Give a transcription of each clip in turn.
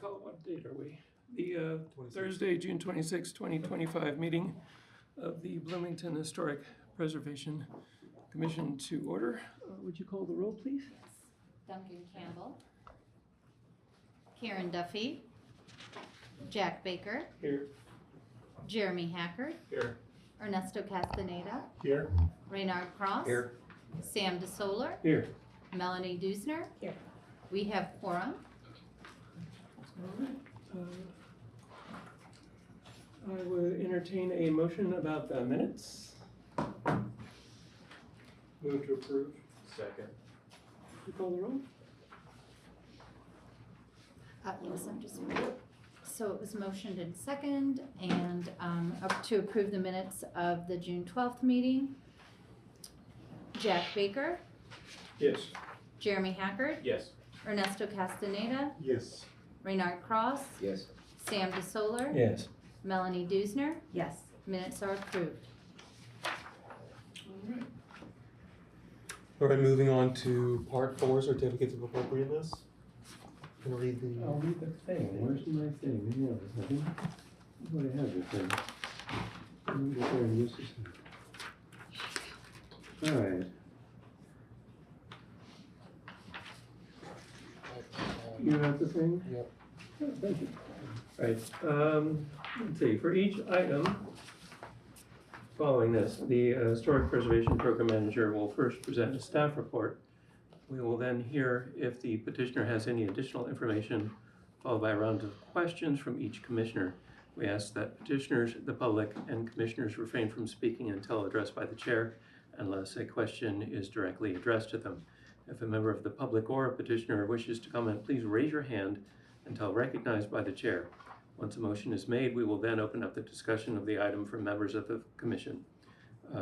call, what date are we? The Thursday, June 26, 2025 meeting of the Bloomington Historic Preservation Commission to order. Would you call the roll, please? Duncan Campbell, Karen Duffy, Jack Baker, Here. Jeremy Hackard, Here. Ernesto Castaneda, Here. Reynard Cross, Here. Sam DeSoler, Here. Melanie Dusner. Here. We have quorum. I would entertain a motion about the minutes. Move to approve. Second. You call the roll? Yes, I'm just, so it was motioned and second, and up to approve the minutes of the June 12th meeting. Jack Baker, Yes. Jeremy Hackard, Yes. Ernesto Castaneda, Yes. Reynard Cross, Yes. Sam DeSoler, Yes. Melanie Dusner. Yes. Minutes are approved. All right, moving on to part 4, certificates of appropriateness. I'm gonna read the. I'll read the thing. Where's my thing? Hang on a second. What do I have the thing? Let me get there in just a second. All right. You have the thing? Yep. Oh, thank you. All right, let's see, for each item following this, the Historic Preservation Program Manager will first present a staff report. We will then hear if the petitioner has any additional information, followed by a round of questions from each commissioner. We ask that petitioners, the public, and commissioners refrain from speaking until addressed by the chair, unless a question is directly addressed to them. If a member of the public or a petitioner wishes to comment, please raise your hand until recognized by the chair. Once a motion is made, we will then open up the discussion of the item for members of the commission.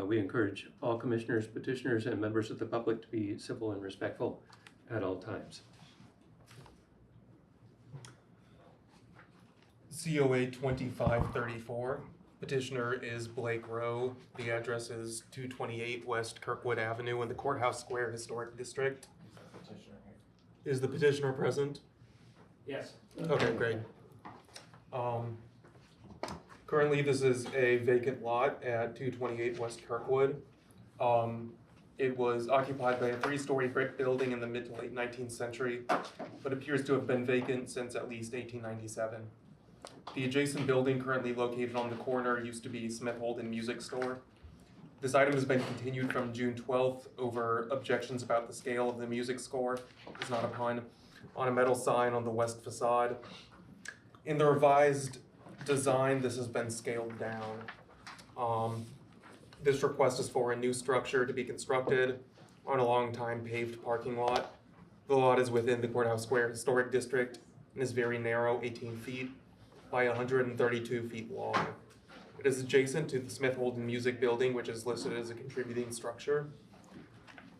We encourage all commissioners, petitioners, and members of the public to be civil and respectful at all times. COA 2534. Petitioner is Blake Rowe. The address is 228 West Kirkwood Avenue in the Courthouse Square Historic District. Is the petitioner present? Yes. Okay, great. Currently, this is a vacant lot at 228 West Kirkwood. It was occupied by a 3-story brick building in the mid to late 19th century, but appears to have been vacant since at least 1897. The adjacent building, currently located on the corner, used to be Smith Holden Music Store. This item has been continued from June 12th over objections about the scale of the music score, is not a pun, on a metal sign on the west facade. In the revised design, this has been scaled down. This request is for a new structure to be constructed on a long-time paved parking lot. The lot is within the Courthouse Square Historic District and is very narrow, 18 feet by 132 feet long. It is adjacent to the Smith Holden Music Building, which is listed as a contributing structure.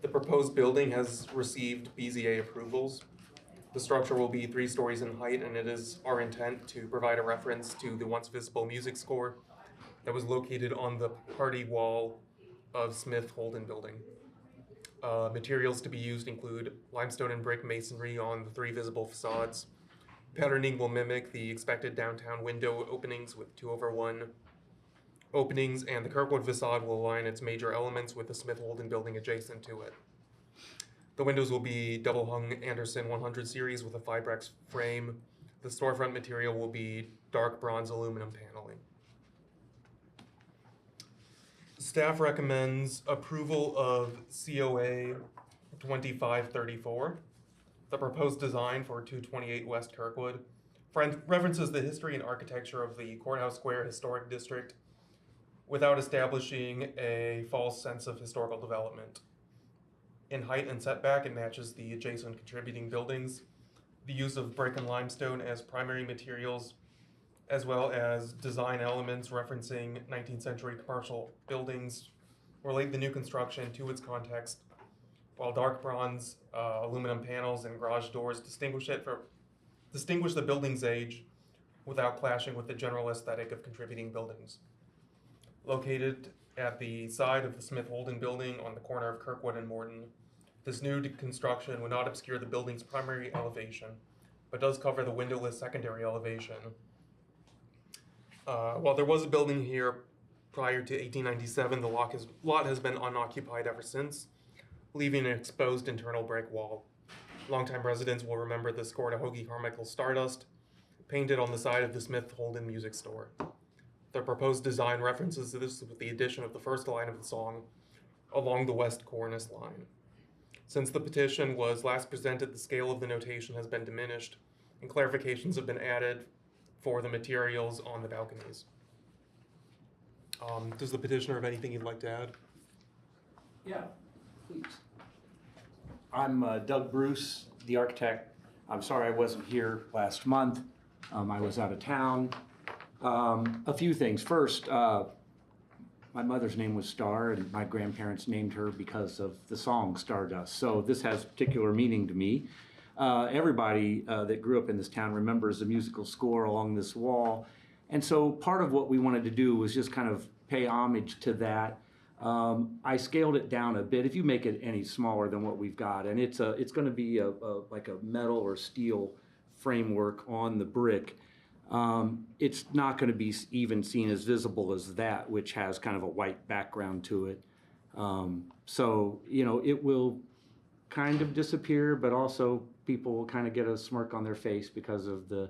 The proposed building has received BZA approvals. The structure will be 3 stories in height, and it is our intent to provide a reference to the once visible music score that was located on the party wall of Smith Holden Building. Materials to be used include limestone and brick masonry on the 3 visible facades. Patterning will mimic the expected downtown window openings with 2/1 openings, and the Kirkwood facade will align its major elements with the Smith Holden Building adjacent to it. The windows will be double-hung Anderson 100 series with a Fibrex frame. The storefront material will be dark bronze aluminum paneling. Staff recommends approval of COA 2534. The proposed design for 228 West Kirkwood references the history and architecture of the Courthouse Square Historic District without establishing a false sense of historical development. In height and setback, it matches the adjacent contributing buildings. The use of brick and limestone as primary materials, as well as design elements referencing 19th century commercial buildings, relate the new construction to its context, while dark bronze, aluminum panels, and garage doors distinguish the building's age without clashing with the general aesthetic of contributing buildings. Located at the side of the Smith Holden Building on the corner of Kirkwood and Morton, this new construction would not obscure the building's primary elevation, but does cover the windowless secondary elevation. While there was a building here prior to 1897, the lot has been unoccupied ever since, leaving an exposed internal brick wall. Longtime residents will remember the Scortahogie Carmichael Stardust painted on the side of the Smith Holden music store. The proposed design references this with the addition of the first line of the song along the west cornice line. Since the petition was last presented, the scale of the notation has been diminished and clarifications have been added for the materials on the balconies. Does the petitioner have anything he'd like to add? Yeah, please. I'm Doug Bruce, the architect. I'm sorry I wasn't here last month. I was out of town. A few things. First, my mother's name was Star, and my grandparents named her because of the song Stardust. So this has particular meaning to me. Everybody that grew up in this town remembers the musical score along this wall. And so part of what we wanted to do was just kind of pay homage to that. I scaled it down a bit. If you make it any smaller than what we've got, and it's going to be like a metal or steel framework on the brick. It's not going to be even seen as visible as that, which has kind of a white background to it. So, it will kind of disappear, but also people will kind of get a smirk on their face because of the,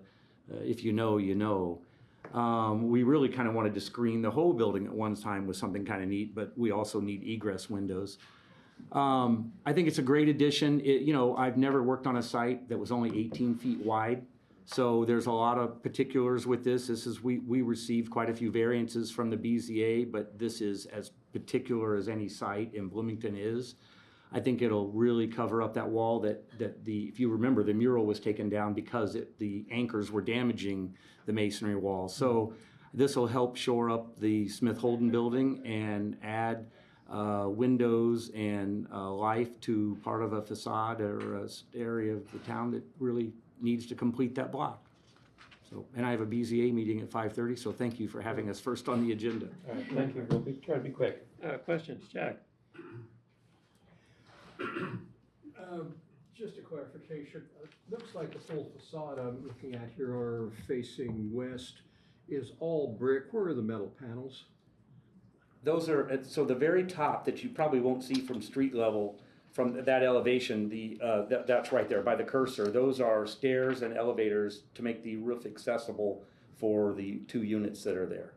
if you know, you know. We really kind of wanted to screen the whole building at one time with something kind of neat, but we also need egress windows. I think it's a great addition. I've never worked on a site that was only 18 feet wide. So there's a lot of particulars with this. We received quite a few variances from the BZA, but this is as particular as any site in Bloomington is. I think it'll really cover up that wall if you remember, the mural was taken down because the anchors were damaging the masonry wall. So this will help shore up the Smith Holden building and add windows and life to part of a facade or an area of the town that really needs to complete that block. So, and I have a BZA meeting at 5:30, so thank you for having us first on the agenda. All right, thank you. We'll try to be quick. Questions, Jack? Just a clarification. Looks like the full facade I'm looking at here are facing west is all brick. Where are the metal panels? Those are, so the very top that you probably won't see from street level, from that elevation, that's right there by the cursor. Those are stairs and elevators to make the roof accessible for the 2 units that are there.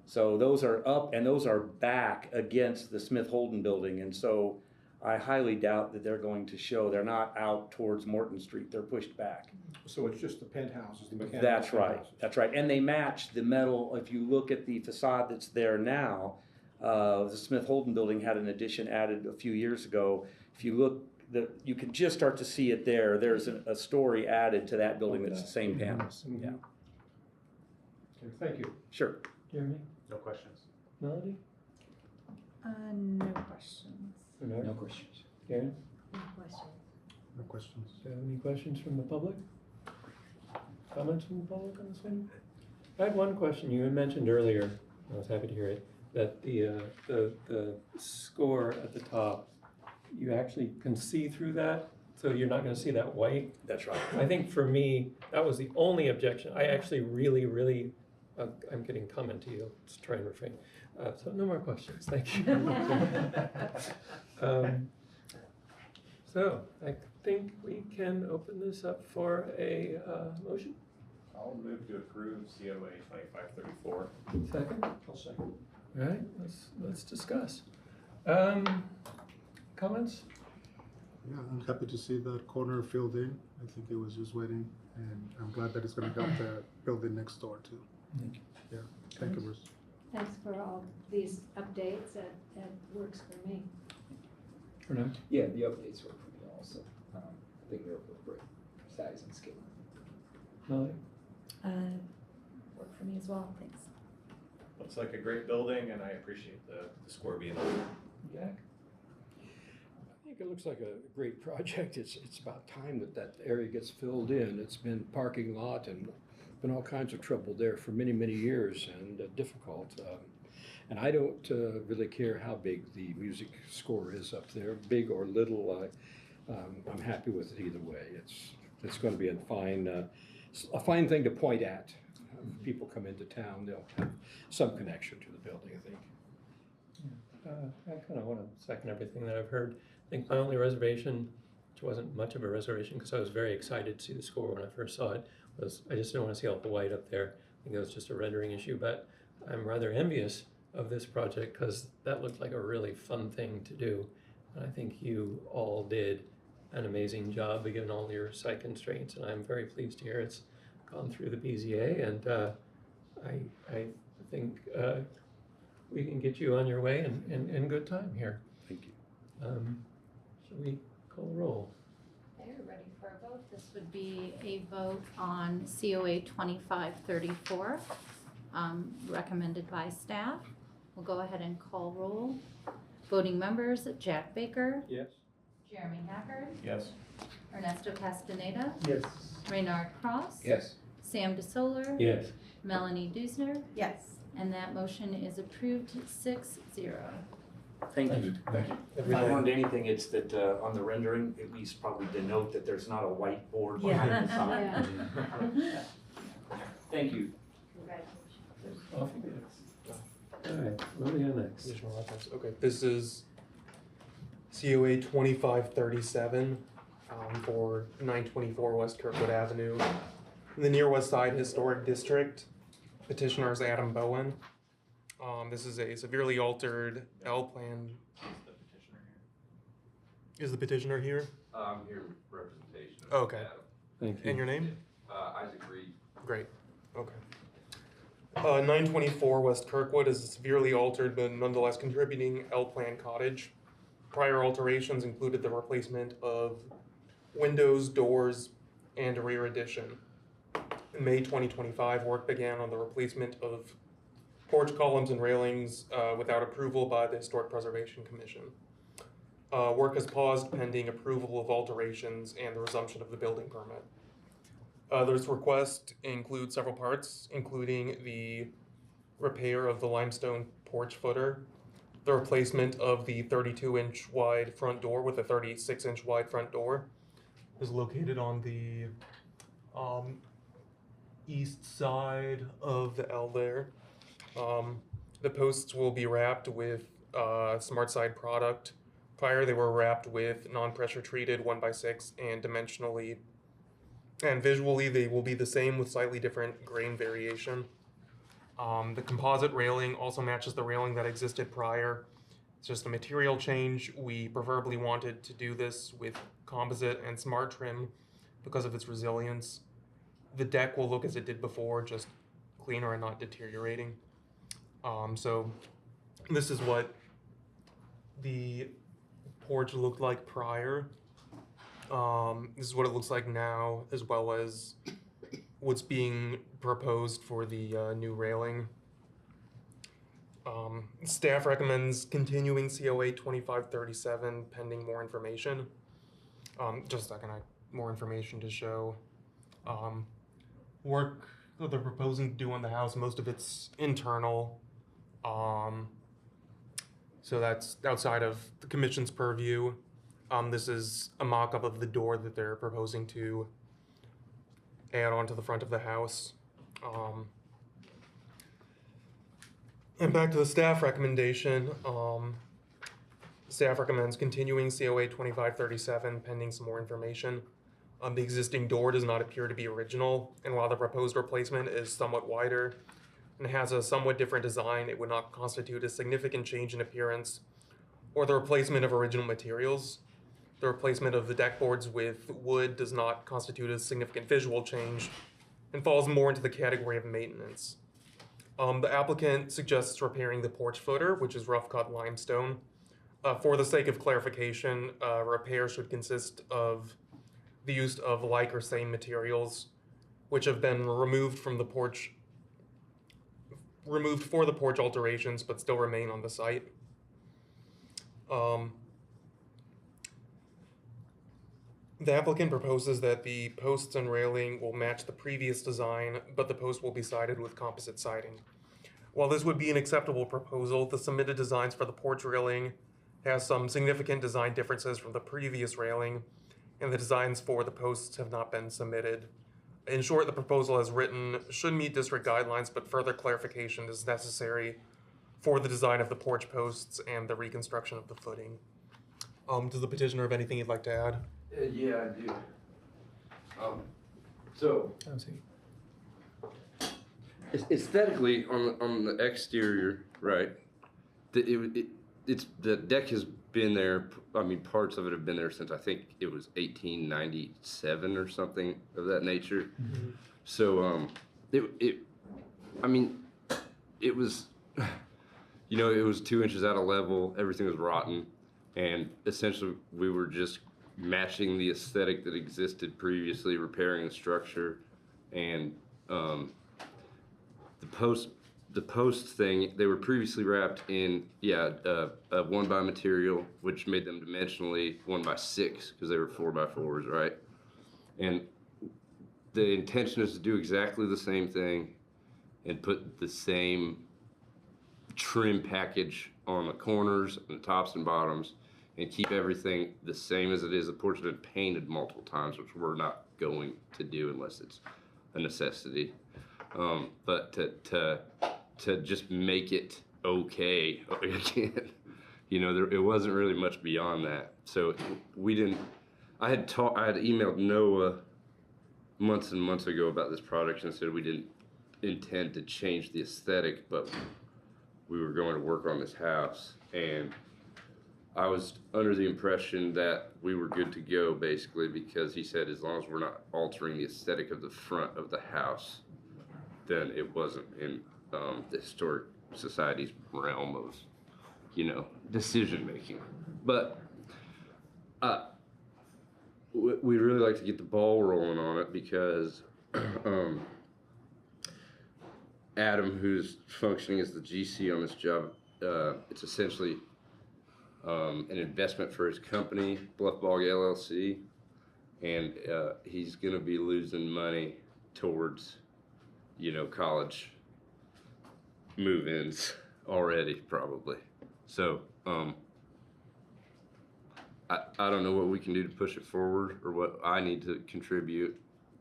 So those are up and those are back against the Smith Holden building. And so I highly doubt that they're going to show. They're not out towards Morton Street. They're pushed back. So it's just the penthouses, the mechanical That's right. penthouses. That's right. And they match the metal. If you look at the facade that's there now, the Smith Holden building had an addition added a few years ago. If you look, you can just start to see it there. There's a story added to that building that's the same panels. Mhm. Yeah. Okay, thank you. Sure. Jeremy? No questions. Melody? No questions. Bernard? No questions. Karen? No questions. No questions. Do you have any questions from the public? Comments from the public on this one? I had one question. You had mentioned earlier, I was happy to hear it, that the score at the top, you actually can see through that, so you're not going to see that white. That's right. I think for me, that was the only objection. I actually really, I'm getting comment to you. Let's try and refrain. So no more questions. Thank you. So I think we can open this up for a motion. I'll move to approve COA 2534. Second. I'll second. All right. Let's discuss. Comments? Yeah, I'm happy to see that corner filled in. I think it was just waiting, and I'm glad that it's going to help the building next door too. Thank you. Yeah, thank you, Bruce. Thanks for all these updates, that works for me. Bernard? Yeah, the updates work for me also. I think they're appropriate size and scale. Molly? Work for me as well, thanks. Looks like a great building, and I appreciate the score being on. Jack? I think it looks like a great project. It's about time that area gets filled in. It's been parking lot and been all kinds of trouble there for many years and difficult. And I don't really care how big the music score is up there, big or little. I'm happy with it either way. It's it's going to be a fine thing to point at. People come into town, they'll have some connection to the building, I think. I kind of want to second everything that I've heard. I think my only reservation, which wasn't much of a reservation because I was very excited to see the score when I first saw it, was I just didn't want to see all the white up there. I think that was just a rendering issue, but I'm rather envious of this project because that looked like a really fun thing to do. And I think you all did an amazing job given all your site constraints, and I'm very pleased to hear it's gone through the BZA, and I think we can get you on your way in good time here. Thank you. Should we call the roll? Okay, we're ready for a vote. This would be a vote on COA 2534, recommended by staff. We'll go ahead and call roll. Voting members, Jack Baker, Yes. Jeremy Hacker, Yes. Ernesto Castaneda, Yes. Reynard Cross, Yes. Sam DeSoler, Yes. Melanie Dusner, Yes. and that motion is approved 6-0. Thank you. Thank you. If I learned anything, it's that on the rendering, at least probably denote that there's not a white board Yeah. behind the sign. Thank you. Congratulations. Off you go. All right, what do we got next? Additional reference. Okay, this is COA 2537 for 924 West Kirkwood Avenue in the Near West Side Historic District. Petitioner is Adam Bowen. This is a severely altered L plan. Is the petitioner here? I'm here with representation. Okay. Adam. Thank you. And your name? Isaac Reed. Great. Okay. 924 West Kirkwood is a severely altered but nonetheless contributing L-plan cottage. Prior alterations included the replacement of windows, doors, and a rear addition. In May 2025, work began on the replacement of porch columns and railings without approval by the Historic Preservation Commission. Work is paused pending approval of alterations and the resumption of the building permit. This request includes several parts, including the repair of the limestone porch footer, the replacement of the 32-inch wide front door with a 36-inch wide front door. Is located on the east side of the L there. The posts will be wrapped with Smart Side product. Prior, they were wrapped with non-pressure treated 1x6 and dimensionally. And visually, they will be the same with slightly different grain variation. The composite railing also matches the railing that existed prior. It's just a material change. We preferably wanted to do this with composite and smart trim because of its resilience. The deck will look as it did before, just cleaner and not deteriorating. So this is what the porch looked like prior. This is what it looks like now, as well as what's being proposed for the new railing. Staff recommends continuing COA 2537 pending more information. Just a second, more information to show. Work that they're proposing to do on the house, most of it's internal. So that's outside of the commission's purview. This is a mock-up of the door that they're proposing to add onto the front of the house. And back to the staff recommendation. Staff recommends continuing COA 2537 pending some more information. The existing door does not appear to be original, and while the proposed replacement is somewhat wider and has a somewhat different design, it would not constitute a significant change in appearance or the replacement of original materials. The replacement of the deck boards with wood does not constitute a significant visual change and falls more into the category of maintenance. The applicant suggests repairing the porch footer, which is rough cut limestone. For the sake of clarification, repair should consist of the use of like or same materials, which have been removed for the porch alterations, but still remain on the site. The applicant proposes that the posts and railing will match the previous design, but the posts will be sided with composite siding. While this would be an acceptable proposal, the submitted designs for the porch railing has some significant design differences from the previous railing, and the designs for the posts have not been submitted. In short, the proposal as written should meet district guidelines, but further clarification is necessary for the design of the porch posts and the reconstruction of the footing. Does the petitioner have anything you'd like to add? Yeah, I do. So aesthetically, on the exterior, right? The deck has been there. I mean, parts of it have been there since I think it was 1897 or something of that nature. Mm-hmm. So I mean, it was, you know, it was 2 inches out of level. Everything was rotten, and essentially we were just matching the aesthetic that existed previously, repairing the structure, and the post thing, they were previously wrapped in a 1x material, which made them dimensionally 1x6 because they were 4x4s, right? And the intention is to do exactly the same thing and put the same trim package on the corners and the tops and bottoms, and keep everything the same as it is. The porch has been painted multiple times, which we're not going to do unless it's a necessity. But to just make it okay again, you know, it wasn't really much beyond that. So we didn't. I had emailed Noah months and months ago about this project and said we didn't intend to change the aesthetic, but we were going to work on this house, and I was under the impression that we were good to go, basically, because he said as long as we're not altering the aesthetic of the front of the house, then it wasn't in the Historic Society's realm of, you know, decision making. But we'd really like to get the ball rolling on it because Adam, who's functioning as the GC on this job, it's essentially an investment for his company, Bluff Bog LLC, and he's going to be losing money towards, you know, college move-ins already, probably. So I don't know what we can do to push it forward or what I need to contribute,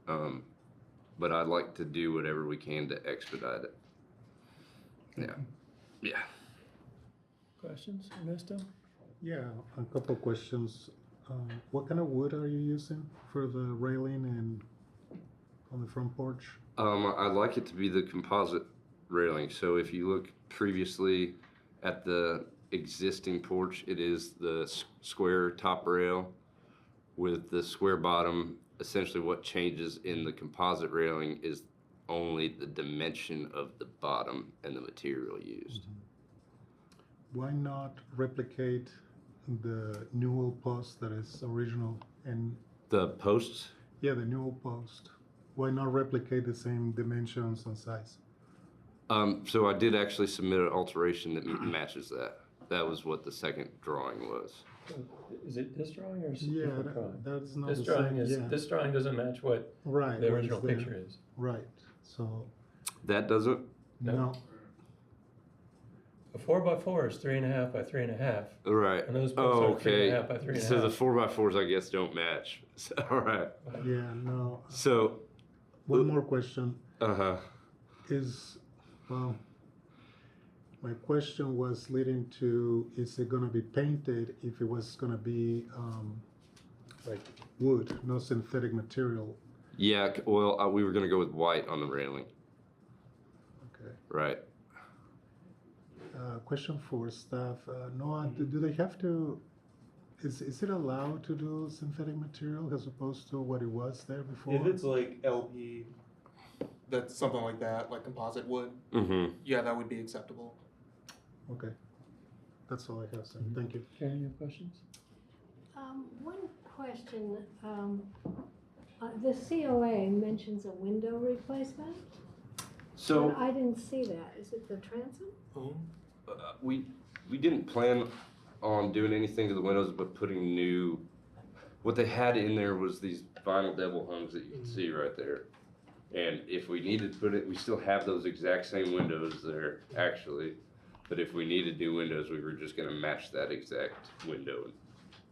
but I'd like to do whatever we can to expedite it. Yeah. Questions, Ernesto? Yeah, a couple of questions. What kind of wood are you using for the railing and on the front porch? I'd like it to be the composite railing. So if you look previously at the existing porch, it is the square top rail with the square bottom. Essentially what changes in the composite railing is only the dimension of the bottom and the material used. Mm-hmm. Why not replicate the newel post that is original and The posts? yeah, the newel post? Why not replicate the same dimensions and size? So I did actually submit an alteration that matches that. That was what the second drawing was. Is it this drawing or is it Yeah, different drawing? that's not This the drawing same. is, Yeah. this drawing doesn't match what Right. the what original is there. picture is. Right. So That doesn't? no. A 4x4 is 3.5 by 3.5. Right. And those Oh, posts are okay. 3.5 by 3.5. So the 4x4s, I guess, don't match. So, all right. Yeah, no. So, One more question uh-huh. is, well, my question was leading to, is it gonna be painted if it was gonna be like wood, no synthetic material? Yeah, well, we were going to go with white on the railing. Okay. Right. Question for staff. Noah, do they have to, is it allowed to do synthetic material as opposed to what it was there before? If it's like LP, that's something like that, like composite wood, Mm-hmm. yeah, that would be acceptable. Okay. That's all I have, sir. Mhm. Thank you. Karen, you have questions? One question, the COA mentions a window replacement? So, But I didn't see that. Is it the transom? we didn't plan on doing anything to the windows but putting new, what they had in there was these vinyl double hungs that you can see right there. And if we needed to put it, we still have those exact same windows there, actually. But if we needed new windows, we were just gonna match that exact window and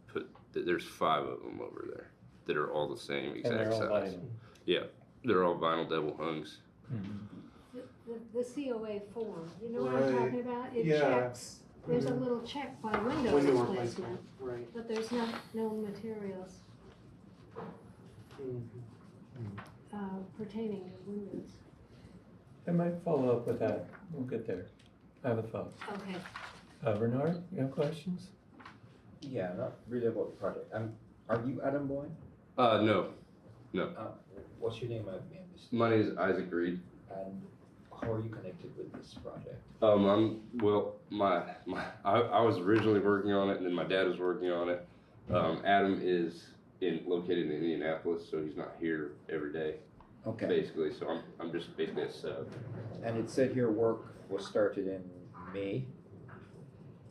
put, there's 5 of them over there that are all the same And exact they're all size. vinyl. Yeah, they're all vinyl double hungs. The COA form, you know what I'm Right. talking about? It Yeah. checks, there's a Mhm. little check by window Window replacement, replacement, right. but there's no materials Mhm. pertaining to windows. I might follow up with that. We'll get there. I have a thought. Okay. Bernard, you have questions? Yeah, not really about the project. Are you Adam Boyne? No. What's your name? I missed. My name is Isaac Reed. And how are you connected with this project? I was originally working on it, and then my dad was working on it. Adam is located in Indianapolis, so he's not here every day, Okay. basically. So I'm just basically a sub. And it said here work was started in May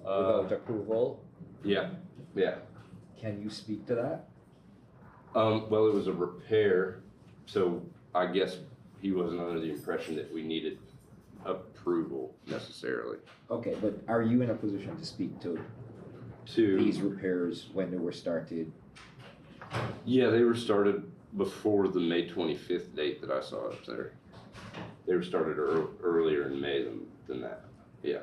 without approval. Yeah. Can you speak to that? Well, it was a repair, so I guess he wasn't under the impression that we needed approval necessarily. Okay, but are you in a position to speak to these repairs when they were started? Yeah, they were started before the May 25th date that I saw up there. They were started earlier in May than that. Yeah.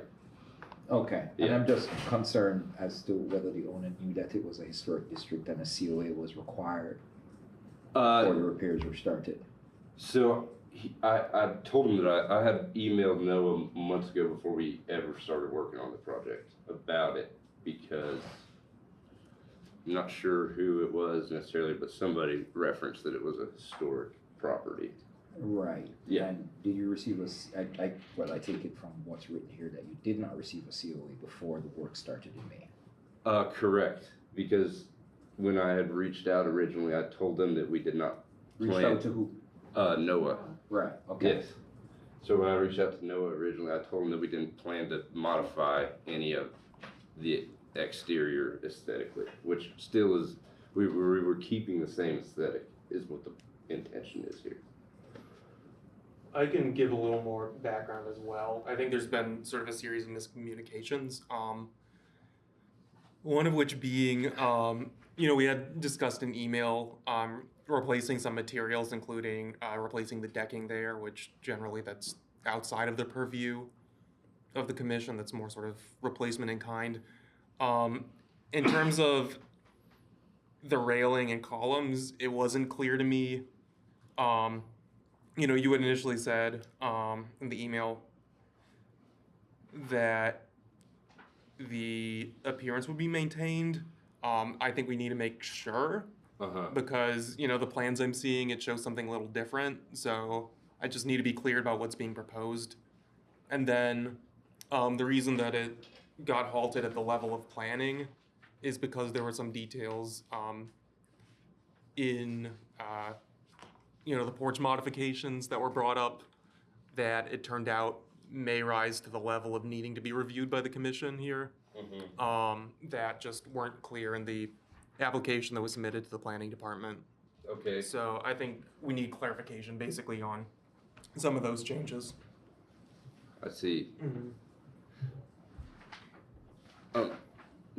Okay, and Yeah. I'm just concerned as to whether the owner knew that it was a historic district and a COA was required before the repairs were started. So I told him that I had emailed Noah months ago before we ever started working on the project about it, because I'm not sure who it was necessarily, but somebody referenced that it was a historic property. Right. Yeah. And did you receive I take it from what's written here that you did not receive a COA before the work started in May. Correct, because when I had reached out originally, I told them that we did not Reached plan. out to who? Noah. Right, okay. Yes. So when I reached out to Noah originally, I told him that we didn't plan to modify any of the exterior aesthetically, which still is, we were keeping the same aesthetic is what the intention is here. I can give a little more background as well. I think there's been sort of a series of miscommunications. One of which being, we had discussed in email replacing some materials, including replacing the decking there, which generally that's outside of the purview of the commission. That's more sort of replacement in kind. In terms of the railing and columns, it wasn't clear to me. You had initially said in the email that the appearance would be maintained. I think we need to make sure because, the plans I'm seeing, it shows something a little different. So I just need to be clear about what's being proposed. And then the reason that it got halted at the level of planning is because there were some details in the porch modifications that were brought up that it turned out may rise to the level of needing to be reviewed by the commission here. That just weren't clear in the application that was submitted to the planning department. Okay. So I think we need clarification basically on some of those changes. I see.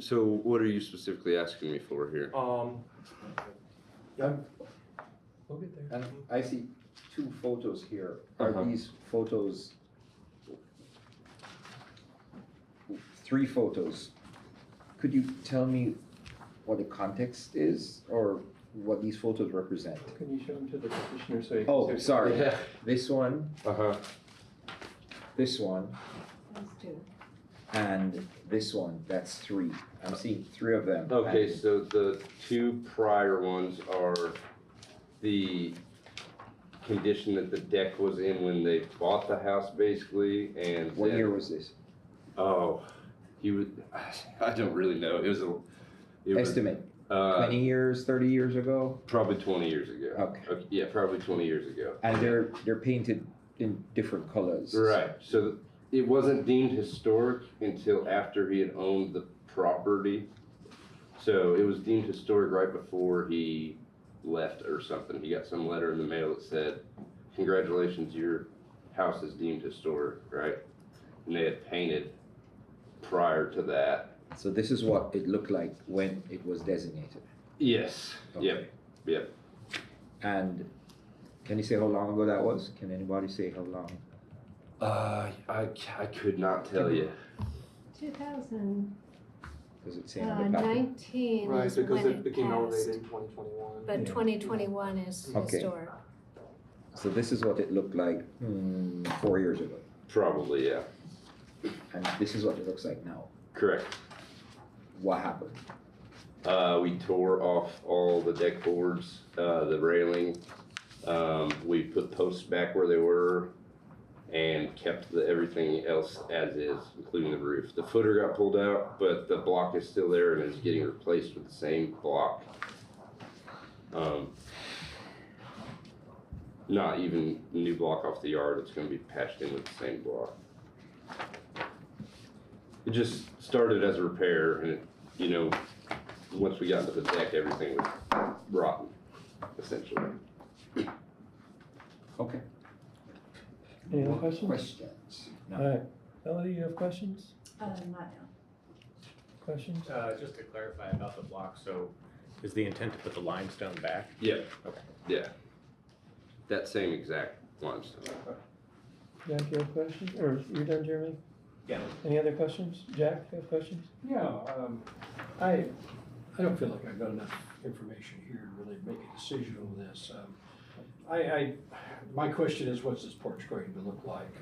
So what are you specifically asking me for here? Yeah. We'll get there. And I see two photos here. Are these photos, 3 photos? Could you tell me what the context is or what these photos represent? Can you show them to the petitioner so you can Oh, see? sorry. Yeah. This one, this one, Those two. and this one. That's 3. I'm seeing 3 of them. Okay, And so the 2 prior ones are the condition that the deck was in when they bought the house, basically, and what then- year was this? Oh, I don't really know. It was Estimate. 20 years, 30 years ago? probably 20 years ago. Okay. Yeah, probably 20 years ago. And they're painted in different colors. Right. So it wasn't deemed historic until after he had owned the property. So it was deemed historic right before he left or something. He got some letter in the mail that said, "Congratulations, your house is deemed historic," right? And they had painted prior to that. So this is what it looked like when it was designated. Yes. Okay. Yep. Yeah. And can you say how long ago that was? Can anybody say how long? I could not tell you. 2019 Does it say on the packet? Right, is because when it it became elevated passed, in 2021. but Yeah. 2021 is Okay. historic. So this is what it looked like 4 years ago, Probably, yeah. and this is what it looks like now. Correct. What happened? We tore off all the deck boards, the railing. We put posts back where they were and kept everything else as is, including the roof. The footer got pulled out, but the block is still there and is getting replaced with the same block. Not even new block off the yard, it's gonna be patched in with the same block. It just started as a repair and it, once we got into the deck, everything was rotten, essentially. Okay. Any other questions? Questions? All right, Melody, you have questions? Not now. Questions? Just to clarify about the block, so is the intent to put the limestone back? Yeah. Okay. Yeah. That same exact limestone. Jack, you have questions? Or you done, Jeremy? Yeah. Any other questions? Jack, you have questions? Yeah, I don't feel like I've got enough information here to really make a decision on this. My question is, what's this porch going to look like?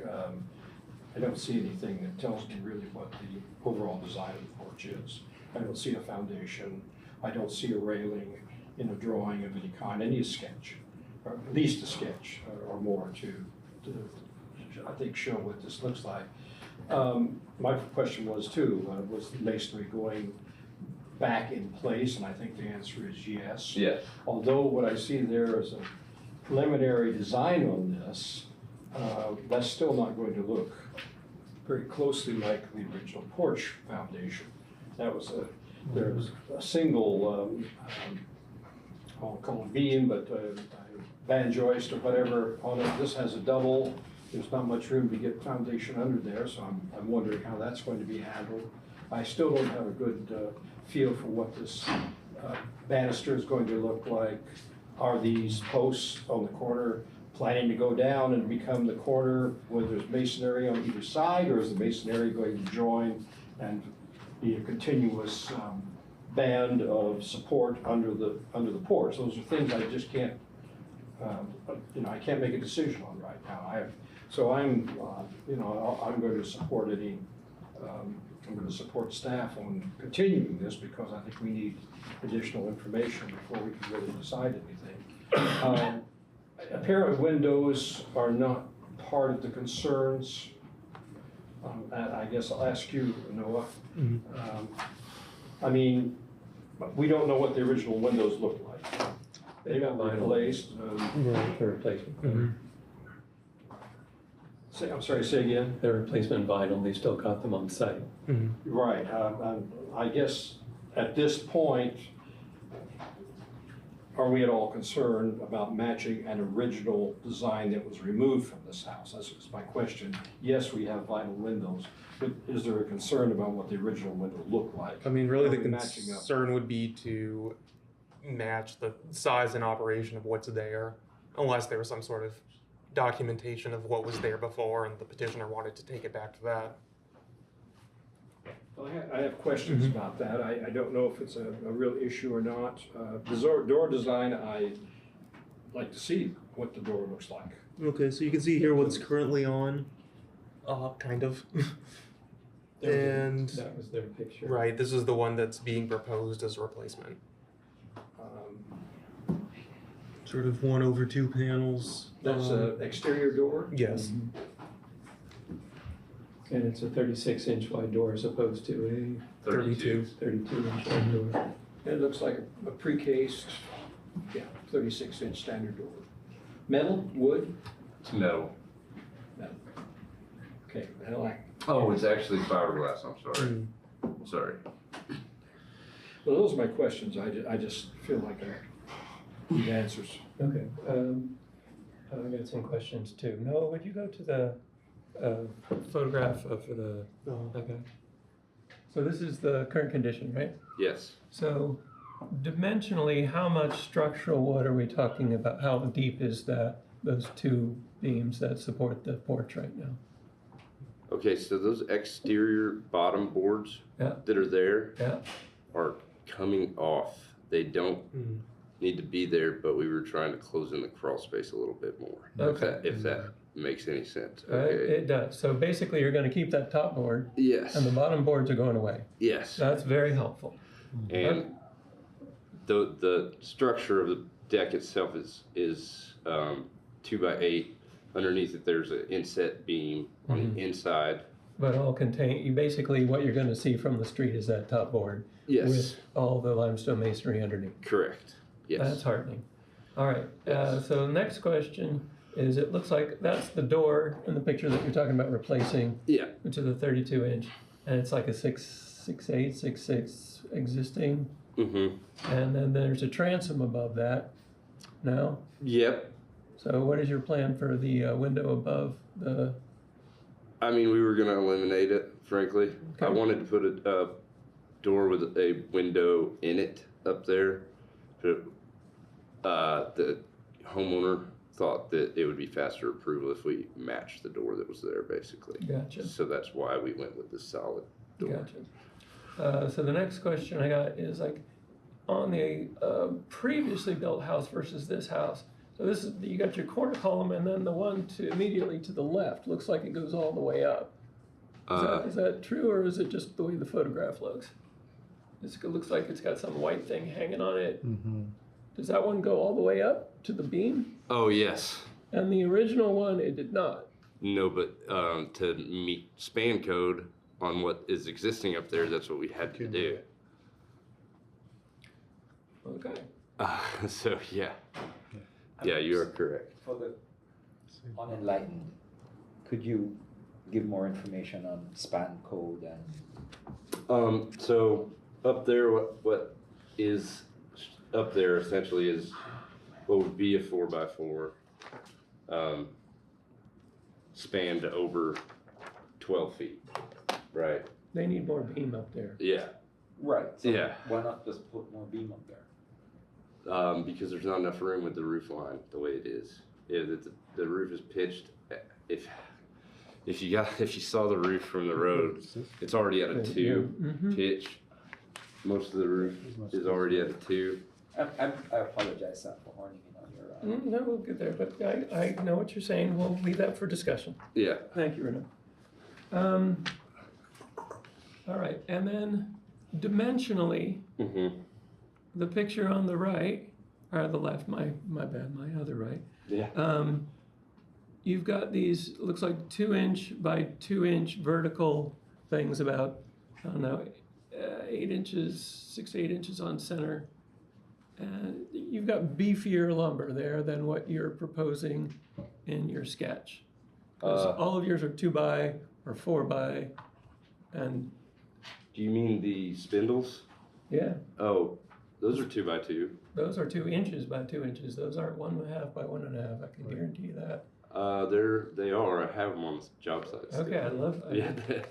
I don't see anything that tells me really what the overall design of the porch is. I don't see a foundation. I don't see a railing in a drawing of any kind, any sketch, or at least a sketch or more to I think, show what this looks like. My question was too, was the masonry going back in place? And I think the answer is yes. Yes. Although what I see there is a preliminary design on this, that's still not going to look very closely like the original porch foundation. That was there was a single, I'll call it beam, but band joist or whatever on it. This has a double. There's not much room to get foundation under there, so I'm wondering how that's going to be handled. I still don't have a good feel for what this banister is going to look like. Are these posts on the corner planning to go down and become the corner where there's masonry on either side, or is the masonry going to join and be a continuous band of support under the porch? Those are things I just can't, I can't make a decision on right now. So I'm going to support I'm going to support staff on continuing this because I think we need additional information before we can really decide anything. Apparent windows are not part of the concerns. I guess I'll ask you, Noah. I mean, we don't know what the original windows look like. They got replaced. The replacement. I'm sorry, say again? The replacement vinyl, they still got them on site. Right. I guess at this point, are we at all concerned about matching an original design that was removed from this house? That's my question. Yes, we have vinyl windows, but is there a concern about what the original window looked like? I mean, really, the Are we matching up? concern would be to match the size and operation of what's there, unless there was some sort of documentation of what was there before and the petitioner wanted to take it back to that. Well, I have questions about that. I don't know if it's a real issue or not. The door design, I'd like to see what the door looks like. Okay, so you can see here what's currently on. Kind of. And And that was their picture. right, this is the one that's being proposed as a replacement. Sort of 1/2 panels. That's an exterior door? Yes. And it's a 36-inch wide door as opposed to 32. a 32-inch wide door. It looks like a pre-cased, 36-inch standard door. Metal, wood? It's metal. Metal. Okay, Oh, it's actually fiberglass, I'm sorry. Sorry. well, those are my questions. I just feel like I need answers. Okay, I got some questions too. Noah, would you go to the photograph of the, okay. So this is the current condition, right? Yes. So dimensionally, how much structural wood are we talking about? How deep is that, those two beams that support the porch right now? Okay, so those exterior bottom boards Yeah. that are there Yeah. are coming off. They don't need to be there, but we were trying to close in the crawl space a little bit more. Okay. If that makes any sense. Right, Okay. it does. So basically, you're gonna keep that top board, Yes. and the bottom boards are going away. Yes. That's very helpful. And the structure of the deck itself is 2x8. Underneath it, there's an inset beam on the inside. But all contain, basically what you're gonna see from the street is that top board. Yes. With all the limestone masonry underneath. Correct. Yes. That's heartening. All right, Yes. so the next question is, it looks like that's the door in the picture that you're talking about replacing Yeah. to the 32 inch. And it's like a 6'8", 6'6" existing. Mm-hmm. And then there's a transom above that now. Yep. So what is your plan for the window above the? I mean, we were gonna eliminate it, frankly. I Okay. wanted to put a door with a window in it up there. But the homeowner thought that it would be faster approval if we matched the door that was there, basically. Gotcha. So that's why we went with the solid door. Gotcha. So the next question I got is like, on the previously built house versus this house. So this is, you got your corner column, and then the one immediately to the left looks like it goes all the way up. Is that true, or is it just the way the photograph looks? It looks like it's got some white thing hanging on it. Does that one go all the way up to the beam? Oh, yes. And the original one, it did not. No, but to meet span code on what is existing up there, that's what we had to do. Okay. So, yeah. Yeah, you are correct. For the unenlightened, could you give more information on span code and? So up there, what is up there essentially is what would be a 4x4, spanned over 12 feet, right? They need more beam up there. Yeah. Right. So Yeah. why not just put more beam up there? Because there's not enough room with the roof line the way it is. Yeah, the roof is pitched. If you saw the roof from the road, it's already at a 2 pitch. Most of the roof is already at a 2. I apologize, Sam, for horning in on your. No, we'll get there, but I know what you're saying. We'll leave that for discussion. Yeah. Thank you, Reno. All right, and then dimensionally, the picture on the right, or the left, my bad, my other right. Yeah. You've got these, looks like 2-inch by 2-inch vertical things about, I don't know, 8 inches, 6 to 8 inches on center. And you've got beefier lumber there than what you're proposing in your sketch. 'Cause all of yours are 2x or 4x, and. Do you mean the spindles? Yeah. Oh, those are 2x2. Those are 2 inches by 2 inches. Those aren't 1.5 by 1.5. I can guarantee you that. They are. I have them on the job site. Okay, I love that. Yeah,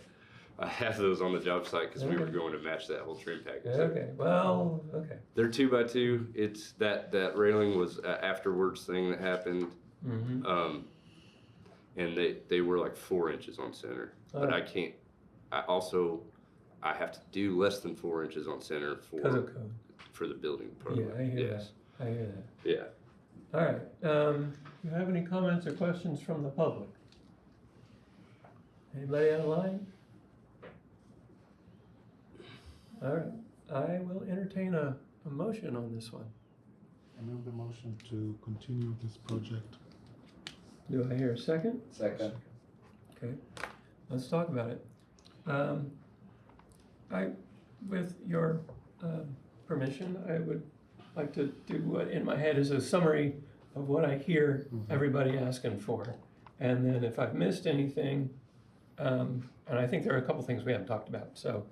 I have those on the job site because we were going to match that whole trim package. Okay, well, okay. They're 2x2. It's that railing was an afterwards thing that happened. And they were like 4 inches on center. But I can't. I have to do less than 4 inches on center for the building program. Yeah, I hear that. I hear that. Yeah. All right. Do you have any comments or questions from the public? Anybody online? All right. I will entertain a motion on this one. I move the motion to continue this project. Do I hear a second? Second. Okay. Let's talk about it. With your permission, I would like to do what in my head is a summary of what I hear everybody asking for. And then if I've missed anything, and I think there are a couple things we haven't talked about, so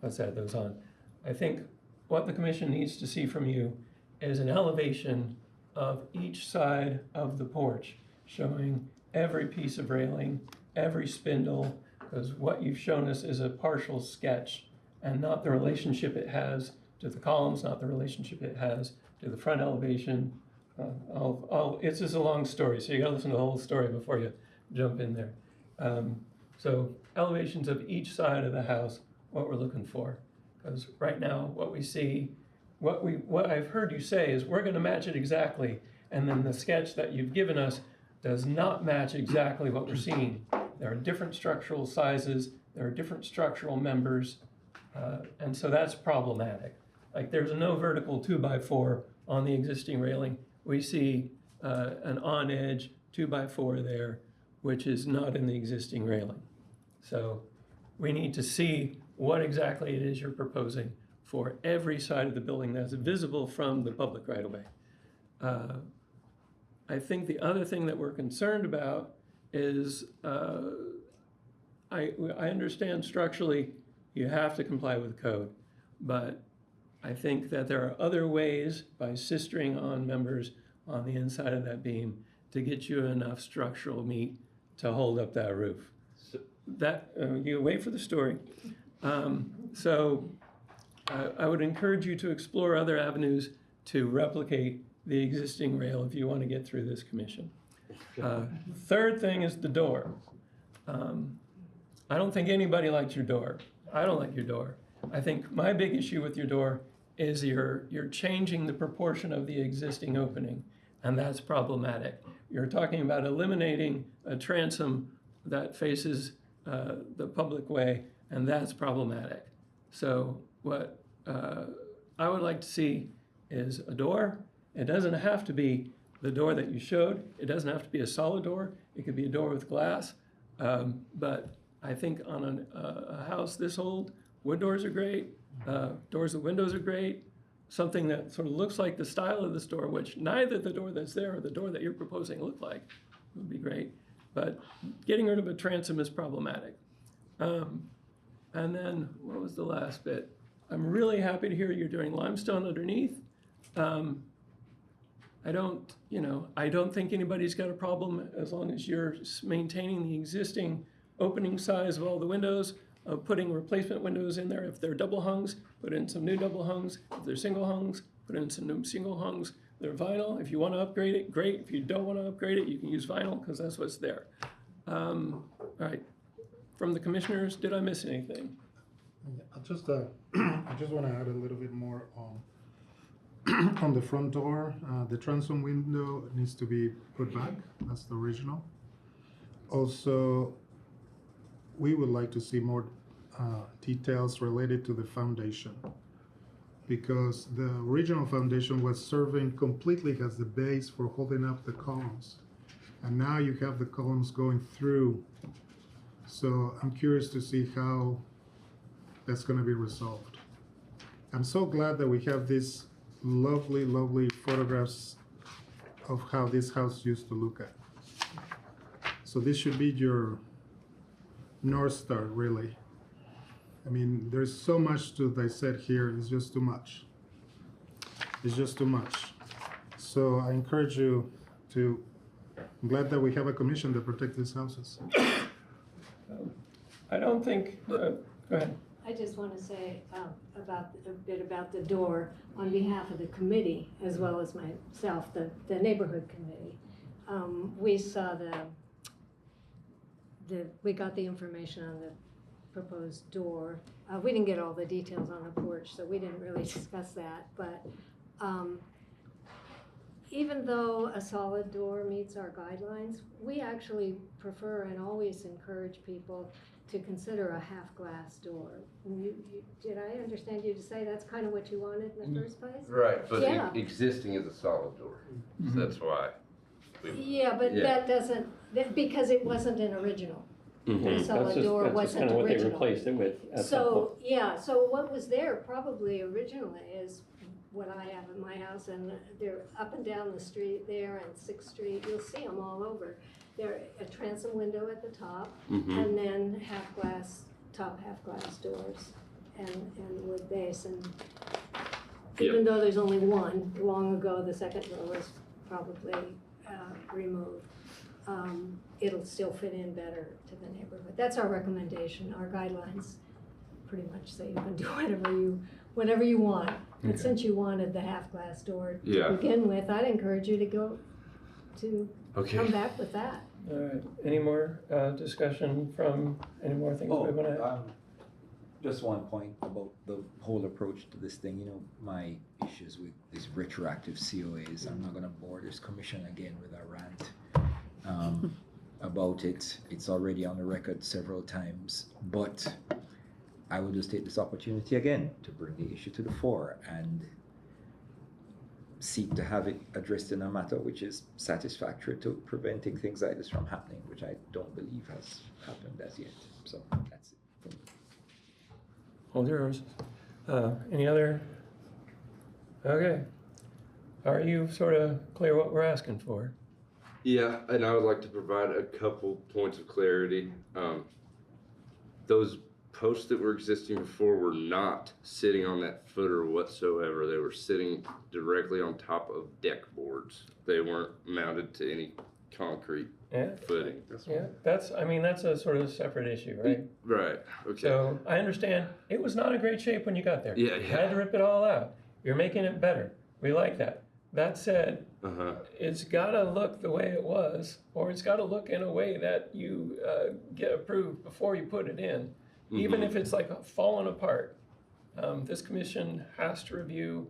let's add those on. I think what the commission needs to see from you is an elevation of each side of the porch, showing every piece of railing, every spindle, because what you've shown us is a partial sketch and not the relationship it has to the columns, not the relationship it has to the front elevation. It's just a long story, so you gotta listen to the whole story before you jump in there. So elevations of each side of the house, what we're looking for. Because right now, what we see, what I've heard you say is we're gonna match it exactly, and then the sketch that you've given us does not match exactly what we're seeing. There are different structural sizes, there are different structural members, and so that's problematic. Like there's no vertical 2x4 on the existing railing. We see an on-edge 2x4 there, which is not in the existing railing. So we need to see what exactly it is you're proposing for every side of the building that's visible from the public right-of-way. I think the other thing that we're concerned about is, I understand structurally you have to comply with code, but I think that there are other ways by sistering on members on the inside of that beam to get you enough structural meat to hold up that roof. That, you wait for the story. I would encourage you to explore other avenues to replicate the existing rail if you want to get through this commission. Third thing is the door. I don't think anybody likes your door. I don't like your door. I think my big issue with your door is you're changing the proportion of the existing opening, and that's problematic. You're talking about eliminating a transom that faces the public way, and that's problematic. So what I would like to see is a door. It doesn't have to be the door that you showed. It doesn't have to be a solid door. It could be a door with glass. But I think on a house this old, wood doors are great. Doors with windows are great. Something that sort of looks like the style of this door, which neither the door that's there or the door that you're proposing look like, would be great. But getting rid of a transom is problematic. And then, what was the last bit? I'm really happy to hear you're doing limestone underneath. I don't think anybody's got a problem as long as you're maintaining the existing opening size of all the windows, putting replacement windows in there. If they're double hungs, put in some new double hungs. If they're single hungs, put in some new single hungs. They're vinyl. If you want to upgrade it, great. If you don't want to upgrade it, you can use vinyl because that's what's there. All right. From the commissioners, did I miss anything? I just want to add a little bit more on the front door. The transom window needs to be put back. That's the original. Also, we would like to see more details related to the foundation, because the original foundation was serving completely as the base for holding up the columns. And now you have the columns going through. So I'm curious to see how that's going to be resolved. I'm so glad that we have these lovely, lovely photographs of how this house used to look at. So this should be your North Star, really. I mean, there's so much to dissect here. It's just too much. It's just too much. So I encourage you to, I'm glad that we have a commission to protect these houses. I don't think, go ahead. I just want to say a bit about the door on behalf of the committee, as well as myself, the neighborhood committee. We saw we got the information on the proposed door. We didn't get all the details on the porch, so we didn't really discuss that. But even though a solid door meets our guidelines, we actually prefer and always encourage people to consider a half-glass door. Did I understand you to say that's kind of what you wanted in the first place? Right, but Yeah. existing is a solid door, so that's why. Yeah, but that doesn't, because it wasn't an original. The solid door wasn't That's just kind of what they original. replaced it with at some So, point. yeah, so what was there probably originally is what I have in my house, and they're up and down the street there and 6th Street, you'll see them all over. They're a transom window at the top, and then half-glass, top half-glass doors, and wood base. And even though there's only one, long ago the second door was probably removed, it'll still fit in better to the neighborhood. That's our recommendation, our guidelines pretty much say you can do whatever you want. But Okay. since you wanted the half-glass door Yeah. to begin with, I'd encourage you to come Okay. back with that. All right, any more discussion from, any more things we want to? Just one point about the whole approach to this thing. You know, my issues with these retroactive COAs. I'm not gonna bore this commission again with a rant about it. It's already on the record several times, but I will just take this opportunity again to bring the issue to the fore and seek to have it addressed in a matter which is satisfactory to preventing things like this from happening, which I don't believe has happened as yet. So that's it for me. Hold yours. Any other? Okay. Are you sort of clear what we're asking for? Yeah, and I would like to provide a couple points of clarity. Those posts that were existing before were not sitting on that footer whatsoever. They were sitting directly on top of deck boards. They weren't mounted to any concrete Yeah. footing. Yeah, that's a sort of separate issue, right? Right, okay. So I understand it was not in great shape when you got there. Yeah, You yeah. had to rip it all out. You're making it better. We like that. That said, Uh-huh. it's gotta look the way it was, or it's gotta look in a way that you get approved before you put it in. Even Mhm. if it's like falling apart. This commission has to review,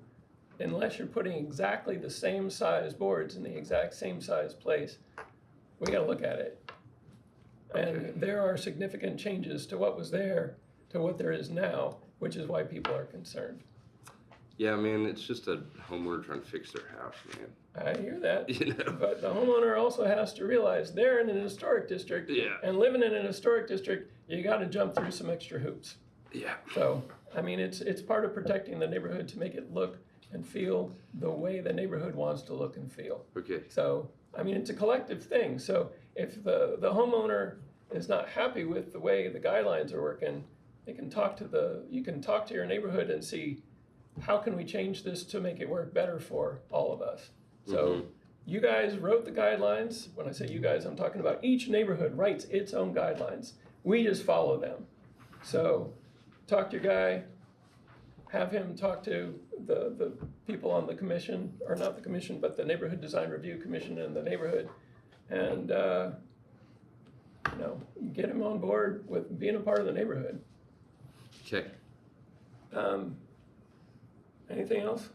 unless you're putting exactly the same size boards in the exact same size place, we gotta look at it. Okay. And there are significant changes to what was there to what there is now, which is why people are concerned. Yeah, man, it's just a homeowner trying to fix their house, man. I hear that. You know? But the homeowner also has to realize they're in an historic district. Yeah. And living in an historic district, you gotta jump through some extra hoops. Yeah. So, I mean, it's part of protecting the neighborhood to make it look and feel the way the neighborhood wants to look and feel. Okay. So, I mean, it's a collective thing. So if the homeowner is not happy with the way the guidelines are working, you can talk to your neighborhood and see, how can we change this to make it work better for all of us? So you guys wrote the guidelines. When I say you guys, I'm talking about each neighborhood writes its own guidelines. We just follow them. So talk to your guy, have him talk to the people on the commission, or not the commission, but the Neighborhood Design Review Commission in the neighborhood. And, get him on board with being a part of the neighborhood. Okay. Anything else?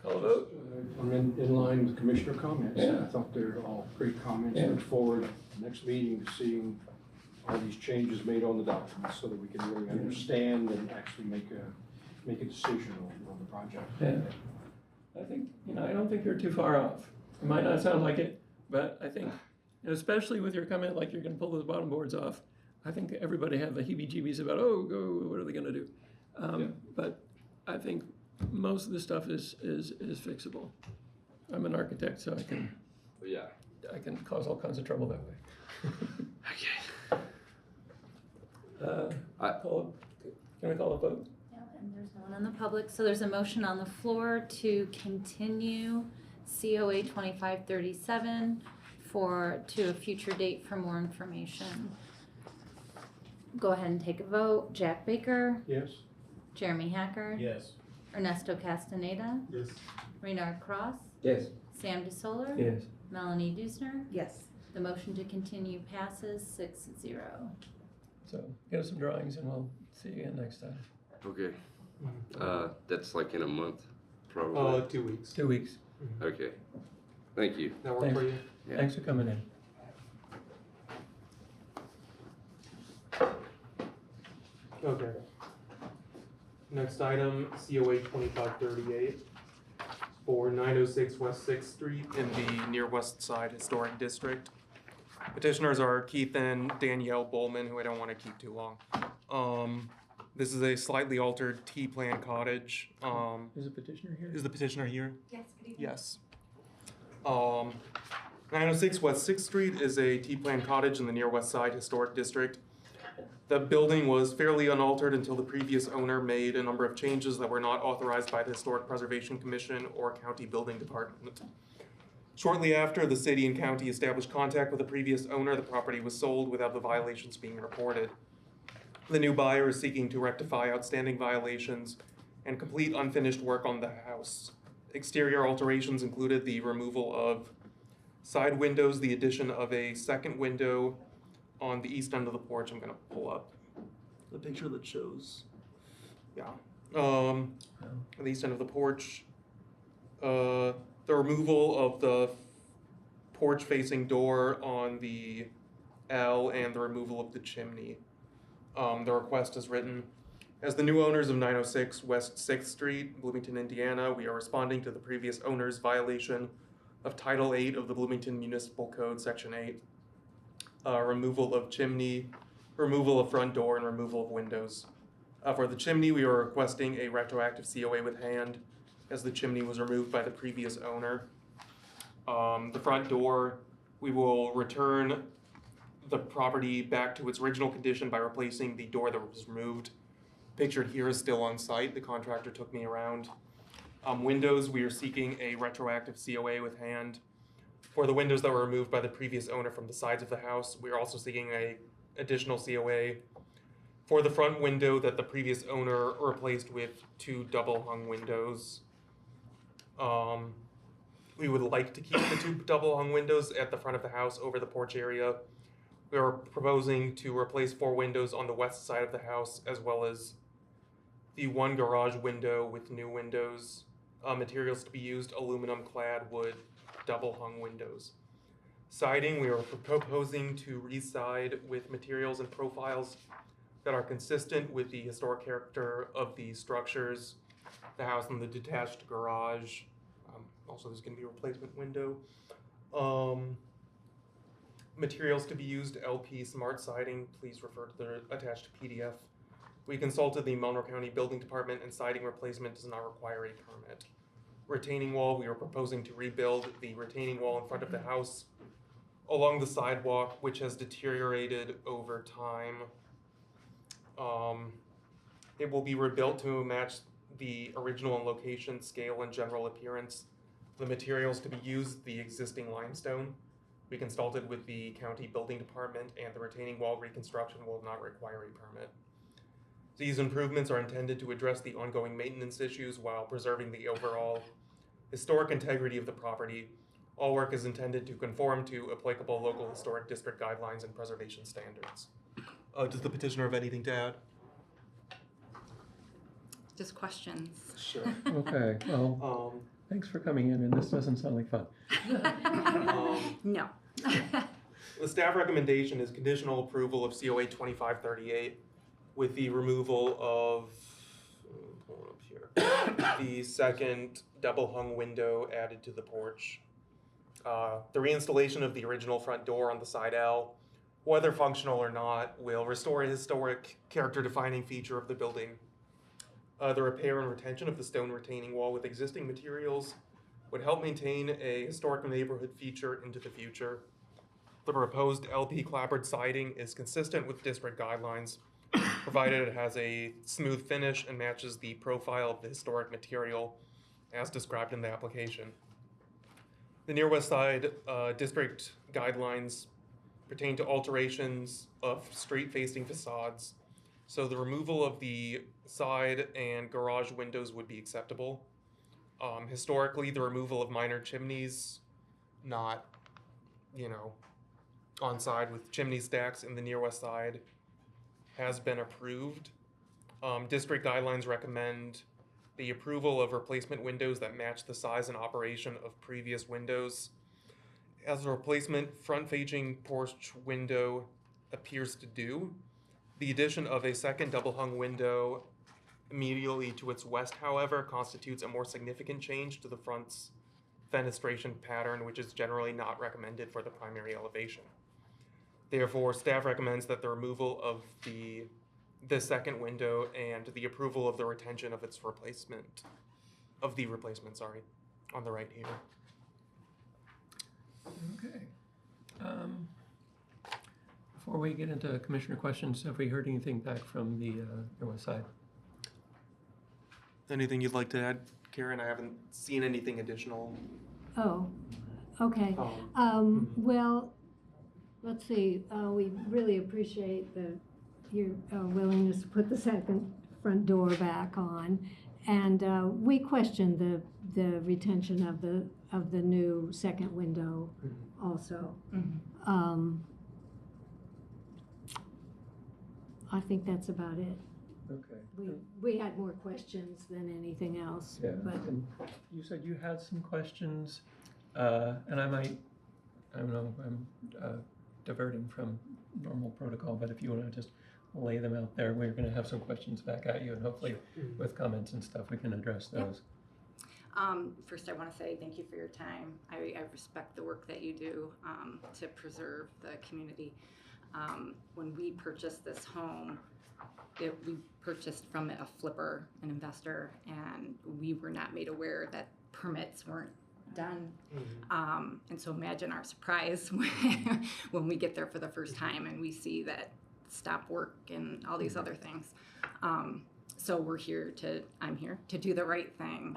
Call a vote? I'm in line with commissioner comments. I thought they're all great comments. Look forward next meeting to seeing all these changes made on the documents so that we can really understand and actually make a decision on the project. Yeah. I think, I don't think you're too far off. It might not sound like it, but I think, especially with your comment like you're gonna pull those bottom boards off, I think everybody had the heebie-jeebies about, what are they gonna do? But I think most of the stuff is fixable. I'm an architect, so I can cause all kinds of trouble that way. Okay. Can we call a vote? No, and there's no one in the public, so there's a motion on the floor to continue COA 2537 to a future date for more information. Go ahead and take a vote. Jack Baker, Yes? Jeremy Hacker, Yes. Ernesto Castaneda, Yes. Renard Cross, Yes. Sam DeSoler, Yes. Melanie Dusner. Yes. The motion to continue passes 6-0. So get us some drawings and we'll see you again next time. Okay. That's like in a month, probably. 2 weeks. 2 weeks. Okay. Thank you. That work for you? Yeah. Thanks for coming in. Okay. Next item, COA 2538 for 906 West 6th Street in the near West Side Historic District. Petitioners are Keith and Danielle Bowman, who I don't want to keep too long. This is a slightly altered T-plan cottage. Is the petitioner here? Is the petitioner here? Yes, good evening. Yes. 906 West 6th Street is a T-plan cottage in the near West Side Historic District. The building was fairly unaltered until the previous owner made a number of changes that were not authorized by the Historic Preservation Commission or County Building Department. Shortly after the city and county established contact with the previous owner, the property was sold without the violations being reported. The new buyer is seeking to rectify outstanding violations and complete unfinished work on the house. Exterior alterations included the removal of side windows, the addition of a second window on the east end of the porch. I'm gonna pull up the picture that shows, the east end of the porch. The removal of the porch facing door on the L and the removal of the chimney. The request is written, as the new owners of 906 West 6th Street, Bloomington, Indiana, we are responding to the previous owner's violation of Title 8 of the Bloomington Municipal Code, Section 8. Removal of chimney, removal of front door, and removal of windows. For the chimney, we are requesting a retroactive COA with hand, as the chimney was removed by the previous owner. The front door, we will return the property back to its original condition by replacing the door that was removed. Pictured here is still on site. The contractor took me around. Windows, we are seeking a retroactive COA with hand. For the windows that were removed by the previous owner from the sides of the house, we are also seeking a additional COA. For the front window that the previous owner replaced with 2 double hung windows. We would like to keep the 2 double hung windows at the front of the house over the porch area. We are proposing to replace 4 windows on the west side of the house, as well as the 1 garage window with new windows. Materials to be used, aluminum clad wood, double hung windows. Siding, we are proposing to re-side with materials and profiles that are consistent with the historic character of the structures, the house and the detached garage. Also, there's going to be a replacement window. Materials to be used, LP Smart Siding. Please refer to the attached PDF. We consulted the Monroe County Building Department, and siding replacement does not require a permit. Retaining wall, we are proposing to rebuild the retaining wall in front of the house along the sidewalk, which has deteriorated over time. It will be rebuilt to match the original and location, scale, and general appearance. The materials to be used, the existing limestone. We consulted with the county building department, and the retaining wall reconstruction will not require a permit. These improvements are intended to address the ongoing maintenance issues while preserving the overall historic integrity of the property. All work is intended to conform to applicable local historic district guidelines and preservation standards. Does the petitioner have anything to add? Just questions. Sure. Okay, well, thanks for coming in, and this doesn't sound like fun. No. The staff recommendation is conditional approval of COA 2538 with the removal of, pull it up here, the second double hung window added to the porch. The reinstallation of the original front door on the side L, whether functional or not, will restore a historic character defining feature of the building. The repair and retention of the stone retaining wall with existing materials would help maintain a historic neighborhood feature into the future. The proposed LP clapboard siding is consistent with district guidelines, provided it has a smooth finish and matches the profile of the historic material as described in the application. The Near West Side district guidelines pertain to alterations of street-facing facades, so the removal of the side and garage windows would be acceptable. Historically, the removal of minor chimneys, not, on side with chimney stacks in the Near West Side, has been approved. District guidelines recommend the approval of replacement windows that match the size and operation of previous windows. As a replacement front-facing porch window appears to do, the addition of a second double-hung window immediately to its west, however, constitutes a more significant change to the front's fenestration pattern, which is generally not recommended for the primary elevation. Therefore, staff recommends that the removal of the second window and the approval of the retention of its replacement, on the right here. Okay. Before we get into commissioner questions, have we heard anything back from the Near West Side? Anything you'd like to add, Karen? I haven't seen anything additional. Oh, okay. Well, let's see, we really appreciate the your willingness to put the second front door back on. And we questioned the retention of the new second window also. I think that's about it. Okay. We had more questions than anything else, Yeah, but and you said you had some questions, and I don't know, I'm diverting from normal protocol, but if you want to just lay them out there, we're going to have some questions back at you, and hopefully with comments and stuff, we can address those. First, I want to say thank you for your time. I respect the work that you do to preserve the community. When we purchased this home, we purchased from a flipper, an investor, and we were not made aware that permits weren't done. And so imagine our surprise when we get there for the first time and we see that stop work and all these other things. So I'm here to do the right thing.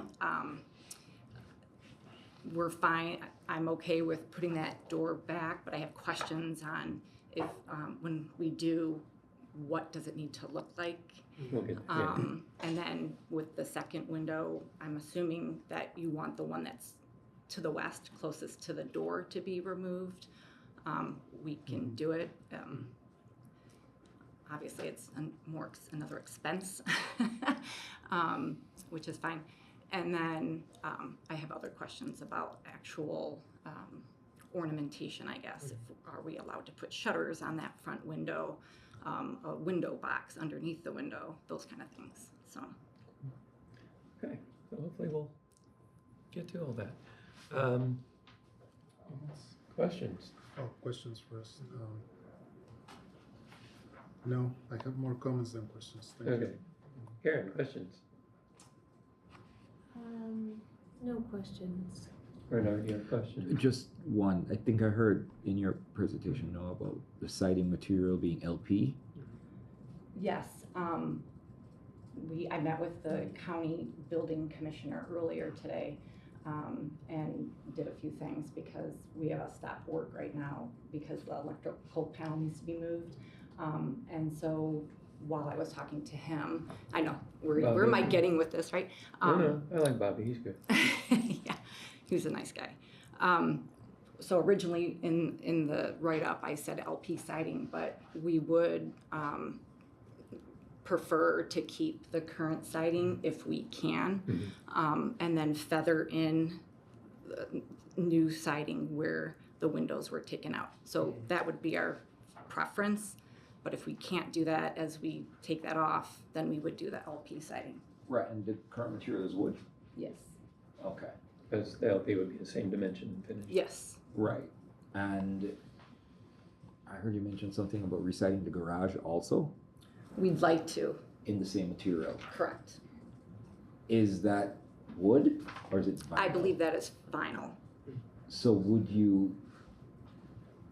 We're fine. I'm okay with putting that door back, but I have questions on if when we do, what does it need to look like? Okay, And then with the second window, I'm assuming that you want the one that's to the west, closest to the door, to be removed. We can do it. Obviously, it's another expense, which is fine. And then I have other questions about actual ornamentation, I guess. Are we allowed to put shutters on that front window, a window box underneath the window, those kind of things. So. Okay, so hopefully we'll get to all that. Questions? Oh, questions first. No, I have more comments than questions. Thank Okay. Karen, questions? no questions. Bernard, you have questions? Just one. I think I heard in your presentation, about the siding material being LP. Yes, I met with the county building commissioner earlier today and did a few things because we have a stop work right now because the electrical panel needs to be moved. And so while I was talking to him, I know, where am I getting with this, right? No, I like Bobby, he's good. Yeah, he was a nice guy. So originally in the write-up, I said LP siding, but we would prefer to keep the current siding if we can, and then feather in the new siding where the windows were taken out. So that would be our preference, but if we can't do that as we take that off, then we would do the LP siding. Right, and the current material is wood? Yes. Okay. Because the LP would be the same dimension and finish. Yes. Right. And I heard you mention something about residing the garage also? We'd like to. In the same material? Correct. Is that wood or is it vinyl? I believe that is vinyl. So would you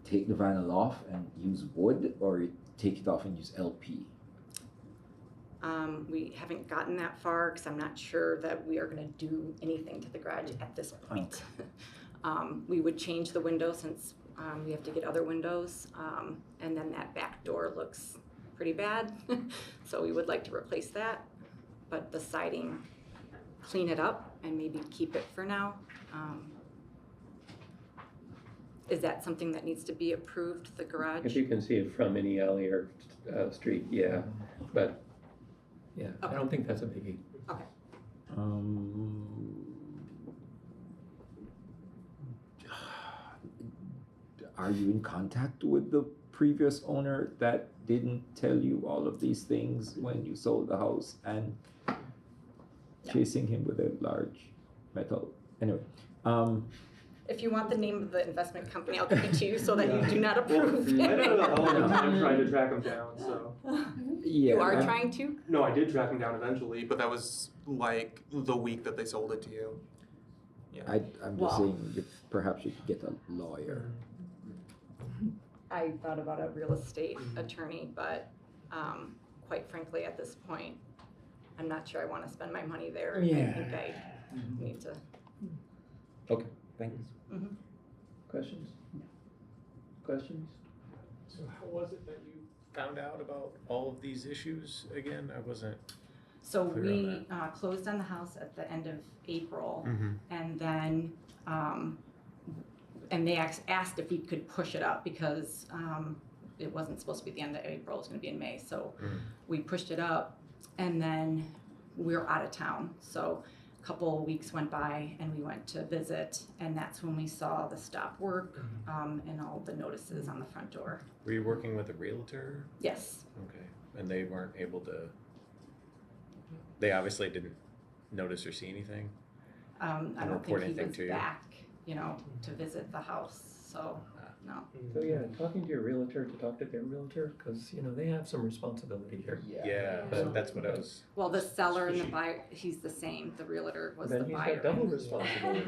take the vinyl off and use wood or take it off and use LP? We haven't gotten that far because I'm not sure that we are going to do anything to the garage at this point. We would change the window since we have to get other windows, and then that back door looks pretty bad, so we would like to replace that. But the siding, clean it up and maybe keep it for now. Is that something that needs to be approved, the garage? If you can see it from any alley or street, yeah, but yeah, I don't think that's a biggie. Okay. Are you in contact with the previous owner that didn't tell you all of these things when you sold the house and chasing him with a large metal? Anyway, If you want the name of the investment company, I'll give it to you so that you do not approve. I know the whole time trying to track him down, so. yeah, You are trying to? No, I did track him down eventually, but that was like the week that they sold it to you. Yeah. I'm just saying, perhaps you could get a lawyer. I thought about a real estate attorney, but quite frankly, at this point, I'm not sure I want to spend my money there. Yeah. I think I need to. Okay, thanks. Questions? Questions? So how was it that you found out about all of these issues again? I wasn't. So Clear we on closed on the house at the end of April, Mm-hmm. and then, and they asked if we could push it up because it wasn't supposed to be the end of April, it was gonna be in May, so we pushed it up, and then we were out of town, so a couple of weeks went by and we went to visit, and that's when we saw the stop work and all the notices on the front door. Were you working with a realtor? Yes. Okay. And they weren't able to. They obviously didn't notice or see anything. I don't report think he anything was to you? back, to visit the house, so, no. So yeah, talking to your realtor to talk to their realtor, because, they have some responsibility here. Yeah, But- that's what I was. Well, the seller and the buyer, he's the same, the realtor was the Then he's buyer. got double responsibility,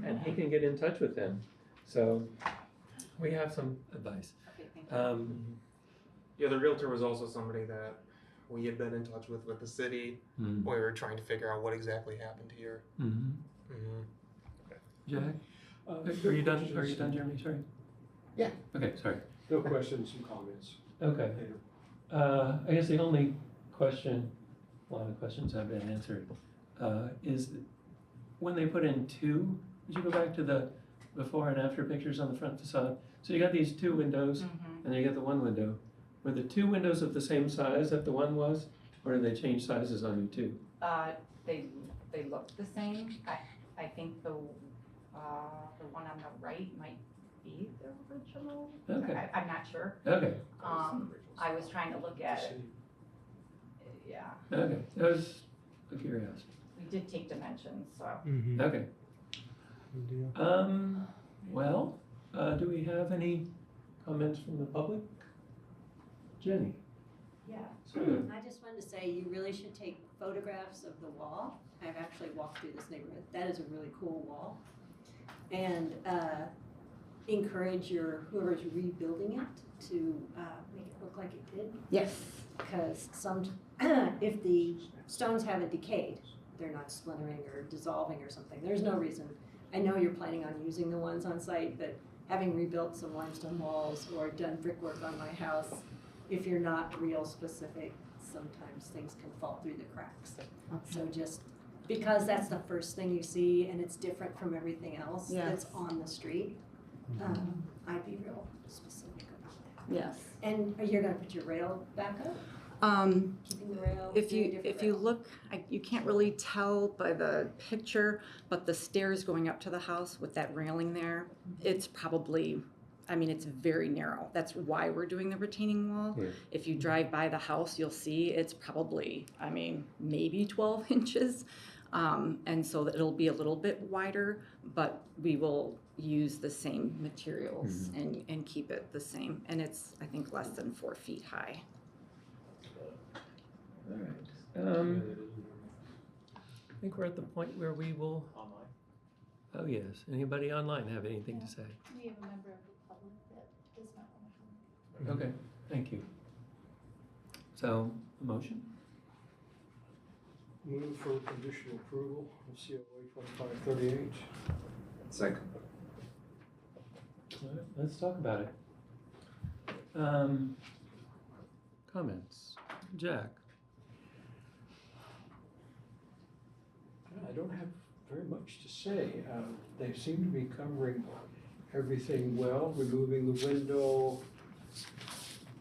and he can get in touch with them. So we have some advice. Okay, thank you. Yeah, the realtor was also somebody that we had been in touch with the city. Mm-hmm. We were trying to figure out what exactly happened here. Mm-hmm. Mm-hmm. Jack, are you done? Are you done, Jeremy? Sorry. Yeah. Okay, sorry. No questions, some comments Okay. later. I guess the only question, a lot of questions have been answered, is when they put in two, did you go back to the before and after pictures on the front facade? So you got these two windows, and then you got the one window. Were the two windows of the same size that the one was, or did they change sizes on you too? They look the same. I think the one on the right might be the original. Okay. I'm not sure. Okay, I was trying to look at it. Yeah, okay, that was a curiosity. we did take dimensions, so. Okay. Well, do we have any comments from the public? Jenny? Yeah, So, I just wanted to say you really should take photographs of the wall. I've actually walked through this neighborhood. That is a really cool wall. And encourage whoever's rebuilding it to make it look like it did. Yes. Because if the stones haven't decayed, they're not splintering or dissolving or something. There's no reason. I know you're planning on using the ones on site, but having rebuilt some limestone walls or done brickwork on my house, if you're not real specific, sometimes things can fall through the cracks. So just, because that's the first thing you see and it's different from everything else that's on the street, I'd be real specific about that. Yes. And you're gonna put your rail back up? Keeping the rail? If very you different if you rail. look, you can't really tell by the picture, but the stairs going up to the house with that railing there, it's probably, it's very narrow. That's why we're doing the retaining wall. Yeah. If you drive by the house, you'll see it's probably, maybe 12 inches. And so that it'll be a little bit wider, but we will use the same materials and keep it the same. And it's, I think, less than 4 feet high. all right. I think we're at the point where we will. Online. Oh, yes. Anybody online have anything to say? We have a member of the public that does not want to come. Okay, thank you. So, a motion? Move for conditional approval of COA 2538. Second. All right, let's talk about it. Comments? Jack? I don't have very much to say. They seem to be covering everything well, removing the window.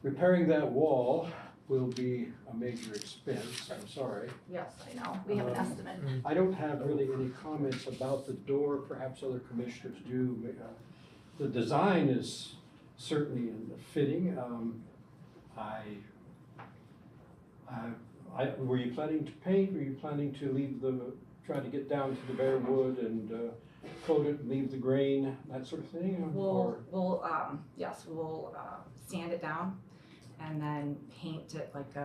Repairing that wall will be a major expense, I'm sorry. Yes, I know. We have an estimate. I don't have really any comments about the door, perhaps other commissioners do. The design is certainly in the fitting. Were you planning to paint? Were you planning to try to get down to the bare wood and coat it, leave the grain, that sort of thing? We'll sand it down and then paint it like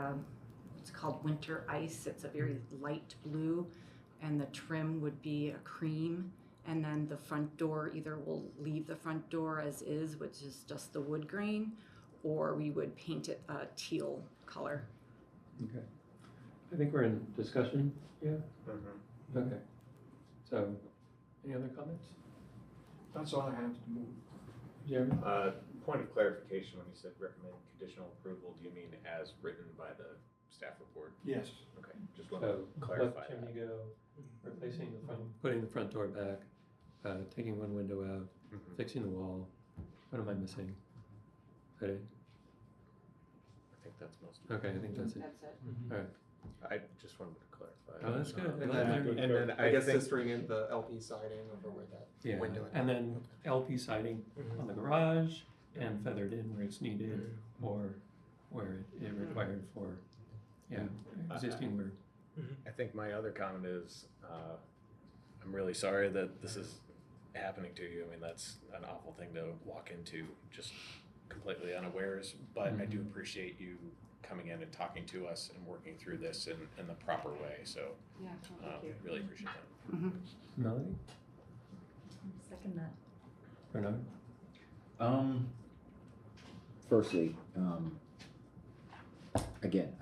it's called winter ice. It's a very light blue, and the trim would be a cream. And then the front door, either we'll leave the front door as is, which is just the wood grain, or we would paint it a teal color. Okay. I think we're in discussion, yeah? Okay. So, any other comments? That's all I have to move. Jeremy? Point of clarification, when you said recommend conditional approval, do you mean as written by the staff report? Yes. Okay, just want to So clarify left chimney go, replacing the front, putting the front door back, taking one window out, Mhm. fixing the wall. What am I missing? Okay, I think that's most of it. okay, I think that's it. That's it. All right. I just wanted to clarify. Oh, that's good. And Glad then- to hear. And then I guess think, to string in the LP siding over where that Yeah, window. and then LP siding on the garage and feathered in where it's needed or where it required for, yeah, existing where. I think my other comment is, I'm really sorry that this is happening to you. I mean, that's an awful thing to walk into just completely unawares, but I do appreciate you coming in and talking to us and working through this in the proper way, so Yeah, thank you. really appreciate that. Mhm. Melody? Second that. Bernard? Firstly, again,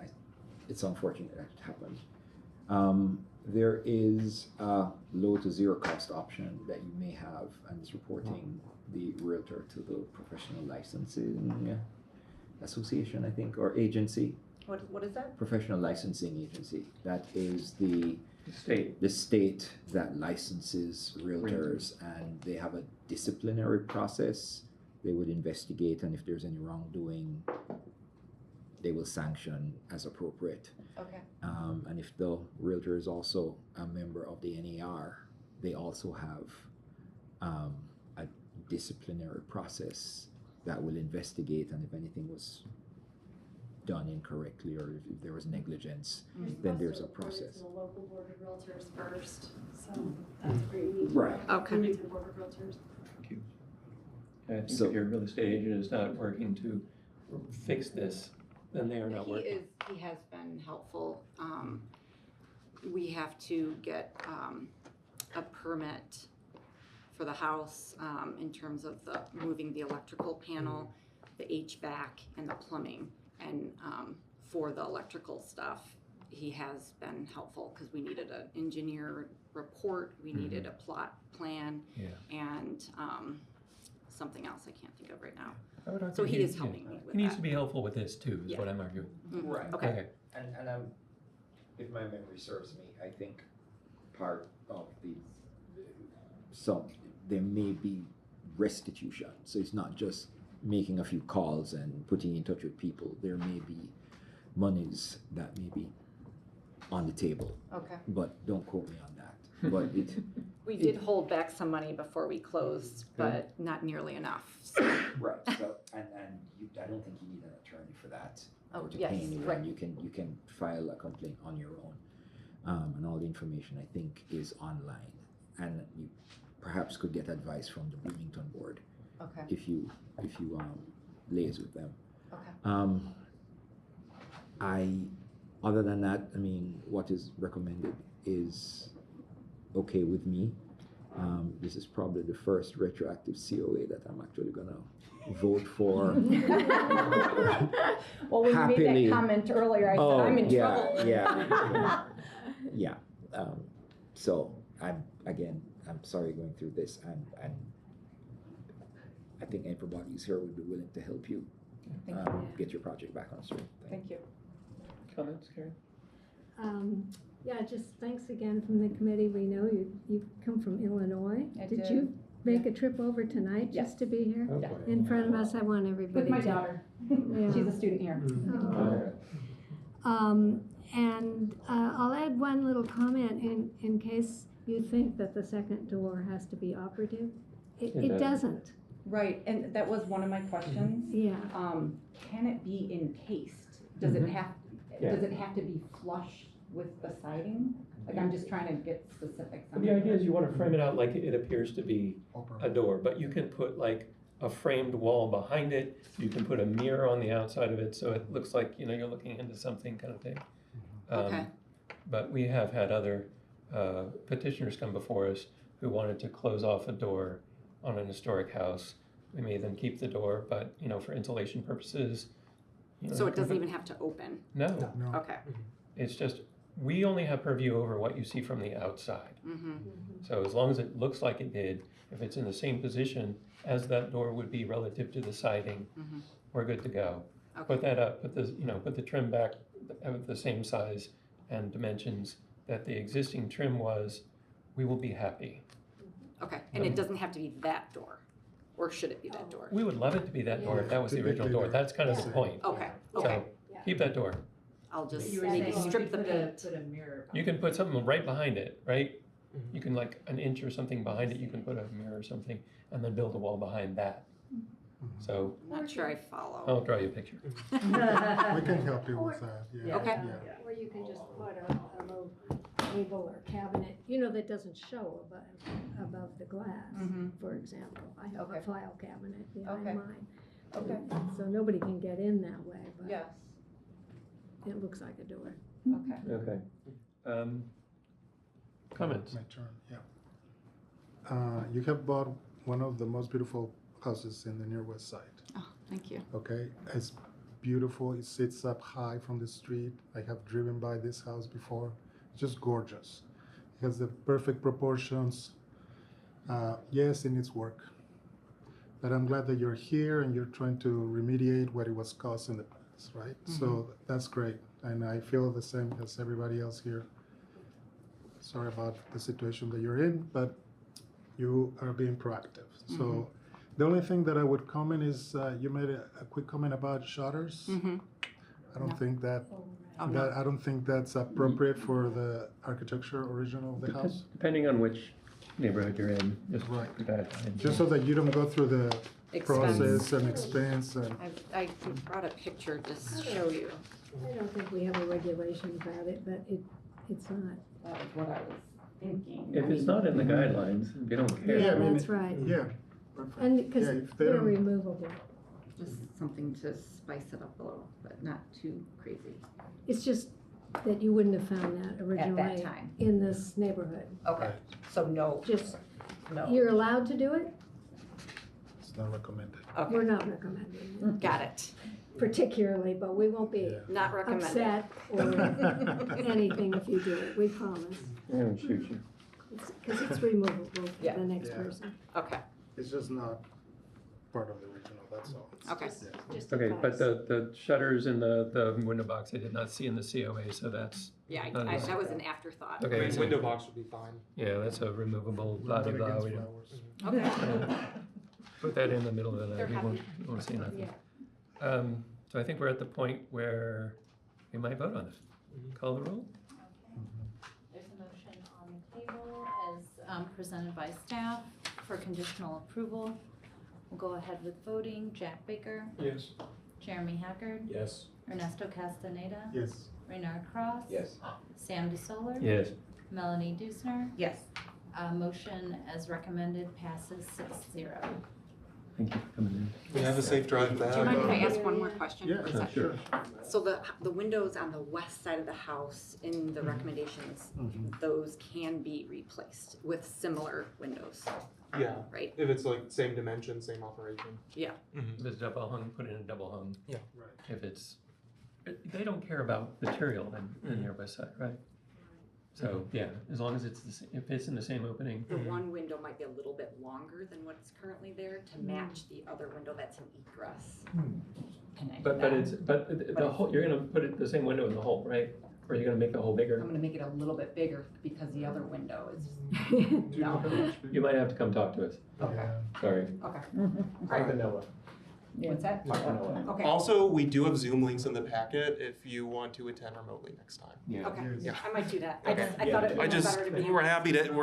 it's unfortunate that it happened. There is a low to zero cost option that you may have, and it's reporting the realtor to the professional licensing association, I think, or agency. What is that? Professional licensing agency. That is the State. state that licenses realtors, and they have a disciplinary process. They would investigate, and if there's any wrongdoing, they will sanction as appropriate. Okay. And if the realtor is also a member of the NAR, they also have a disciplinary process that will investigate, and if anything was done incorrectly or if there was negligence, then there's a process. The local board of realtors first, so that's where you need. Right. Okay. Bloomington board of realtors. Thank you. I think So- if your real estate agent is not working to fix this, then they are not working. He has been helpful. We have to get a permit for the house in terms of moving the electrical panel, the HVAC, and the plumbing. And for the electrical stuff, he has been helpful because we needed an engineer report, we needed a plot plan, Yeah. and something else I can't think of right now. I would argue So he is helping me with He needs that. to be helpful with this too, is Yeah. what I'm arguing. Right. Okay. And if my memory serves me, I think part of there may be restitution. So it's not just making a few calls and putting in touch with people. There may be monies that may be on the table, Okay. but don't quote me on that. But We did hold back some money before we closed, but not nearly enough. So, right. So I don't think you need an attorney for that. Oh, or to yes, pay anyone. right. You can file a complaint on your own, and all the information I think is online, and you perhaps could get advice from the Bloomington board okay. if you liaise with them. Okay. Other than that, I mean, what is recommended is okay with me. This is probably the first retroactive COA that I'm actually gonna vote for. Well, when you made Happily. that comment earlier, I said, Oh, I'm in yeah, trouble. yeah. Yeah. So I'm sorry going through this, and I think everybody who's here would be willing to help you Thank you. get your project back on stream. Thank you. Comments, Karen? Yeah, just thanks again from the committee. We know you come from Illinois. I Did did. you make a trip over tonight Yes. just to be here? Oh, Yeah. boy. In front of us, I want everybody With my to. daughter. Yeah. She's a student here. And I'll add one little comment in case you think that the second door has to be operative. It doesn't, Right, and that was one of my questions. yeah. Can it be encased? Does it have, Yeah. does it have to be flush with the siding? Like, I'm just trying to get specifics on The idea is you want to frame it out like it appears to be a door, but you can put like a framed wall behind it. You can put a mirror on the outside of it, so it looks like, you're looking into something kind of thing. Okay. But we have had other petitioners come before us who wanted to close off a door on an historic house. We made them keep the door, but, for insulation purposes. So it doesn't even have to open? No, No. Okay, it's just we only have purview over what you see from the outside. So as long as it looks like it did, if it's in the same position as that door would be relative to the siding, we're good to go. Put that up, put the trim back of the same size and dimensions that the existing trim was, we will be happy. Okay, and it doesn't have to be that door, or should it be that door? We would love it to be that door if that was the original door. That's kind of the point. Okay, So okay. keep that door. I'll just You were maybe saying you strip could the paint. put a mirror. You can put something right behind it, right? You can like an inch or something behind it, you can put a mirror or something, and then build a wall behind that. So I'm not sure I follow. I'll draw you a picture. We can help you with that, yeah. Okay. Yeah. Or you can just put a little table or cabinet, that doesn't show above the glass, for example. I have a Okay. file cabinet behind Okay. mine. Okay. So nobody can get in that way, but Yes, it looks like a door. okay. Okay. Comments? My turn, yeah. You have bought one of the most beautiful houses in the near west side, Oh, thank you. okay? It's beautiful, it sits up high from the street. I have driven by this house before, just gorgeous. It has the perfect proportions. Yes, it needs work. But I'm glad that you're here and you're trying to remediate what it was caused in the past, right? So that's great. And I feel the same as everybody else here. Sorry about the situation that you're in, but you are being proactive. So the only thing that I would comment is you made a quick comment about shutters. I don't think that, I don't think that's appropriate for the architecture original of the house. Depending on which neighborhood you're in, just Right. put that in. Just so that you don't go through the process Expense. and expense and. I brought a picture to show you. I don't think we have a regulation about it, but it's not. That was what I was thinking. If it's not in the guidelines, if you don't care. Yeah, I mean, That's right. Yeah. perfect. And because Yeah, if they they're don't- removable. Just something to spice it up a little, but not too crazy. It's just that you wouldn't have found that originally time. in this neighborhood. Okay, so no, Just, no. you're allowed to do it, It's not recommended. we're not recommending it Got it. particularly, but we won't be Yeah. Not recommended. upset or anything if you do it, we promise. I'm gonna shoot you. Because it's removable for Yeah. the next Yeah. person. Okay, It's just not part of the original, that's all. It's okay. just- yeah. Just a Okay, but price. the shutters in the window box, I did not see in the COA, so that's, Yeah, That that was an afterthought. Okay. I mean, window box would be fine. yeah, that's a removable, blah, blah, Not blah. against We don't- flowers. Okay. Put that in the middle of They're that, we won't, say nothing. So I think we're at the point where we might vote on this. Call the roll? There's a motion on the table as presented by staff for conditional approval. We'll go ahead with voting. Jack Baker, Yes. Jeremy Haggard, Yes. Ernesto Castaneda, Yes. Reynard Cross. Yes. Sam DeSoler. Yes. Melanie Dusner. Yes. Motion as recommended passes 6-0. Thank you for coming in. We have a safe drive back. Do you mind if I ask one more question? Yeah, for a second? sure. So the windows on the west side of the house in the recommendations, those can be replaced with similar windows, Yeah, right? if it's like same dimension, same operation. Yeah. If it's double hung, put in a double hung. Yeah. Right. If it's, they don't care about material in their west side, right? So, yeah, as long as it's, if it's in the same opening. The one window might be a little bit longer than what's currently there to match the other window that's an egress. Connect But that. it's, but the whole, you're gonna put it the same window in the hole, right? Or you're gonna make the hole bigger? I'm gonna make it a little bit bigger because the other window is, Do you know how much? You might have to come talk to us, okay, sorry. okay. Vanilla. What's that? Okay. Also, we do have Zoom links in the packet if you want to attend remotely next time. Okay, Yeah. I might do that. Okay. I thought it I would be just, better to be. we're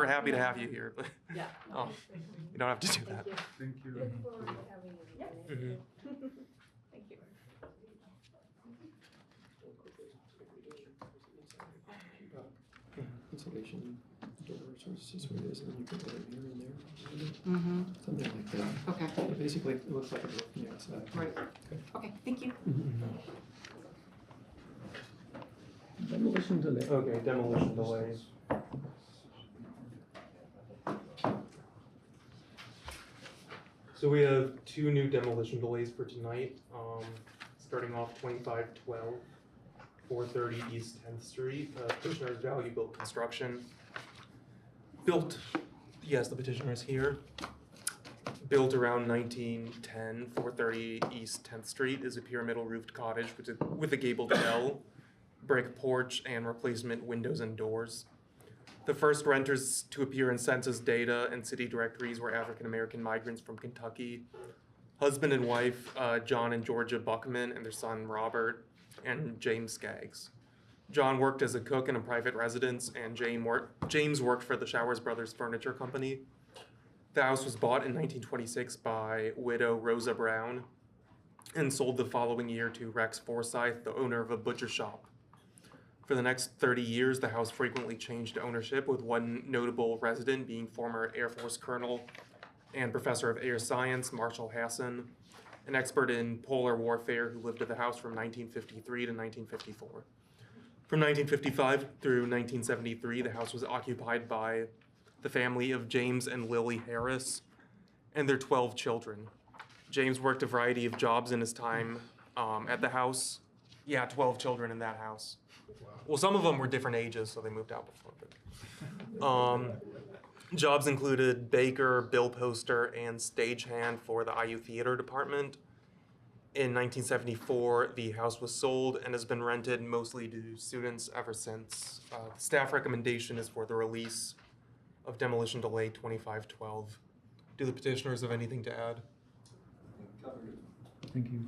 happy to have you here, but Yeah. oh, you don't have to do that. Thank you. Look forward to having you. Thank you. Insulation, door sources, where it is, and then you put that in here and there, Mm-hmm. something like that. Okay, It basically, it looks like a door from the outside. right. Okay, thank you. Demolition delay. Okay, demolition delays. So we have two new demolition delays for tonight. Starting off 2512. 430 East 10th Street. Petitioner's value built construction. Built, yes, the petitioner is here. Built around 1910, 430 East 10th Street is a pyramidal roofed cottage with a gabled L, brick porch, and replacement windows and doors. The first renters to appear in census data and city directories were African American migrants from Kentucky. Husband and wife, John and Georgia Buckman, and their son Robert and James Skaggs. John worked as a cook in a private residence, and James worked for the Showers Brothers Furniture Company. The house was bought in 1926 by widow Rosa Brown and sold the following year to Rex Forsyth, the owner of a butcher shop. For the next 30 years, the house frequently changed ownership, with one notable resident being former Air Force Colonel and Professor of Air Science Marshall Hassan, an expert in polar warfare who lived at the house from 1953 to 1954. From 1955 through 1973, the house was occupied by the family of James and Lily Harris and their 12 children. James worked a variety of jobs in his time at the house. Yeah, 12 children in that house. Well, some of them were different ages, so they moved out before. Jobs included baker, bill poster, and stagehand for the IU Theater Department. In 1974, the house was sold and has been rented mostly to students ever since. The staff recommendation is for the release of demolition delay 2512. Do the petitioners have anything to add? Thank you.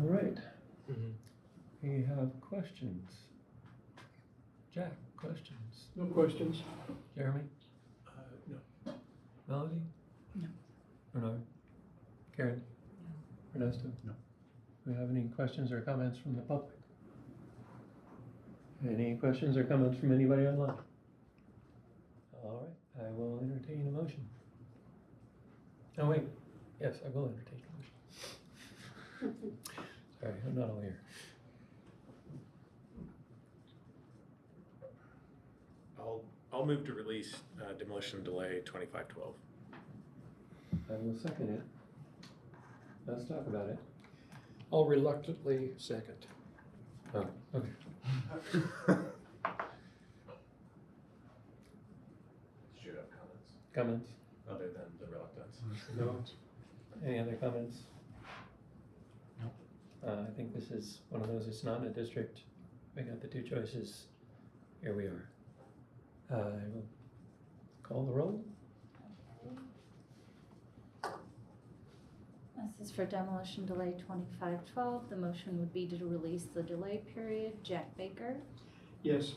All right. We have questions. Jack, questions? No questions. Jeremy? No. Melody? No. Bernard? Karen? Ernesto? No. Do we have any questions or comments from the public? Any questions or comments from anybody online? All right, I will entertain a motion. Oh, wait. Yes, I will entertain a motion. Sorry, I'm not all here. I'll move to release demolition delay 2512. I will second it. Let's talk about it. I'll reluctantly second. Oh, okay. Should have comments Comments? other than the reluctance. No. Any other comments? No. I think this is one of those, it's not in a district. We got the two choices. Here we are. I will call the roll. This is for demolition delay 2512. The motion would be to release the delay period. Jack Baker, Yes.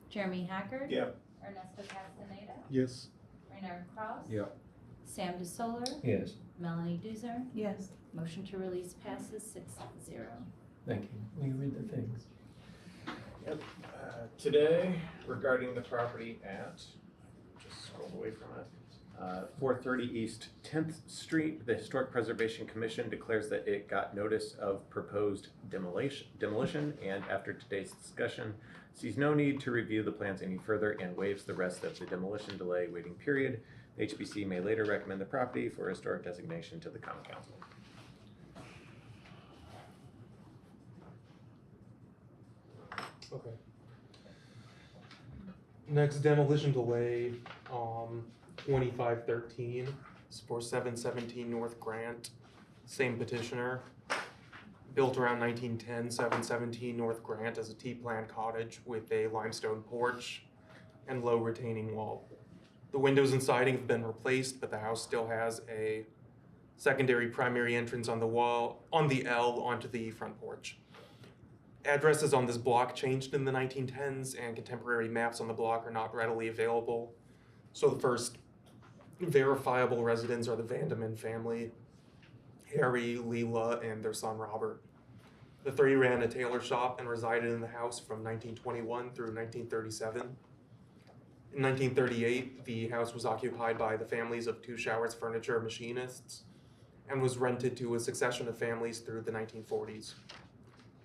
Jeremy Hackard. Yeah. Ernesto Castaneda, Yes. Reynard Kraus. Yeah. Sam DeSoler, Yes, Melanie Duzer. Yes. Motion to release passes 6-0. thank you. Will you read the things? Today, regarding the property at, just scroll away from it, 430 East 10th Street, the Historic Preservation Commission declares that it got notice of proposed demolition, and after today's discussion, sees no need to review the plans any further and waives the rest of the demolition delay waiting period. The HPC may later recommend the property for historic designation to the Common Council. Okay. Next demolition delay, 2513 is for 717 North Grant. Same petitioner. Built around 1910, 717 North Grant as a T-plan cottage with a limestone porch and low retaining wall. The windows and siding have been replaced, but the house still has a secondary primary entrance on the wall, on the L onto the front porch. Addresses on this block changed in the 1910s, and contemporary maps on the block are not readily available. So the first verifiable residents are the Vandeman family, Harry, Leela, and their son Robert. The three ran a tailor shop and resided in the house from 1921 through 1937. In 1938, the house was occupied by the families of two Showers furniture machinists and was rented to a succession of families through the 1940s.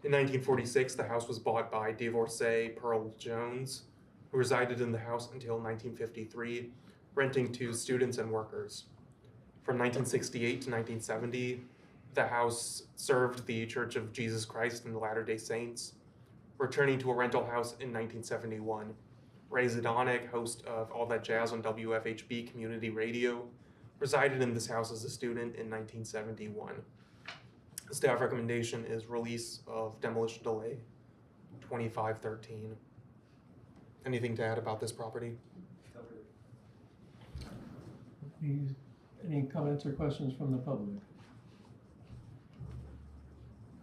In 1946, the house was bought by divorcee Pearl Jones, who resided in the house until 1953, renting to students and workers. From 1968 to 1970, the house served the Church of Jesus Christ and the Latter-day Saints returning to a rental house in 1971. Ray Zidonic, host of All That Jazz on WFHB Community Radio, resided in this house as a student in 1971. The staff recommendation is release of demolition delay 2513. Anything to add about this property? Any comments or questions from the public?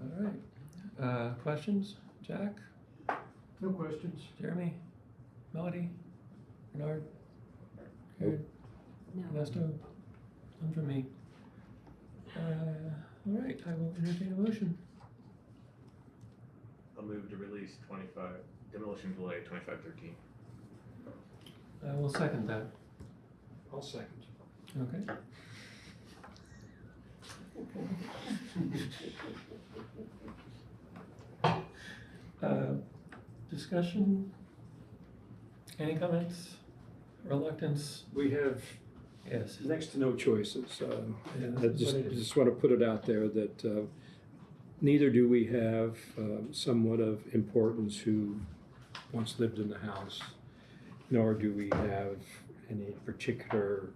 All right. Questions? Jack? No questions. Jeremy? Melody? Bernard? Karen? No. Ernesto? None from me. All right, I will entertain a motion. I'll move to release demolition delay 2513. I will second that. I'll second. Okay. Discussion? Any comments? Reluctance? We have Yes. next to no choices. Yeah, I that's just, what it is. just want to put it out there that neither do we have someone of importance who once lived in the house, nor do we have any particular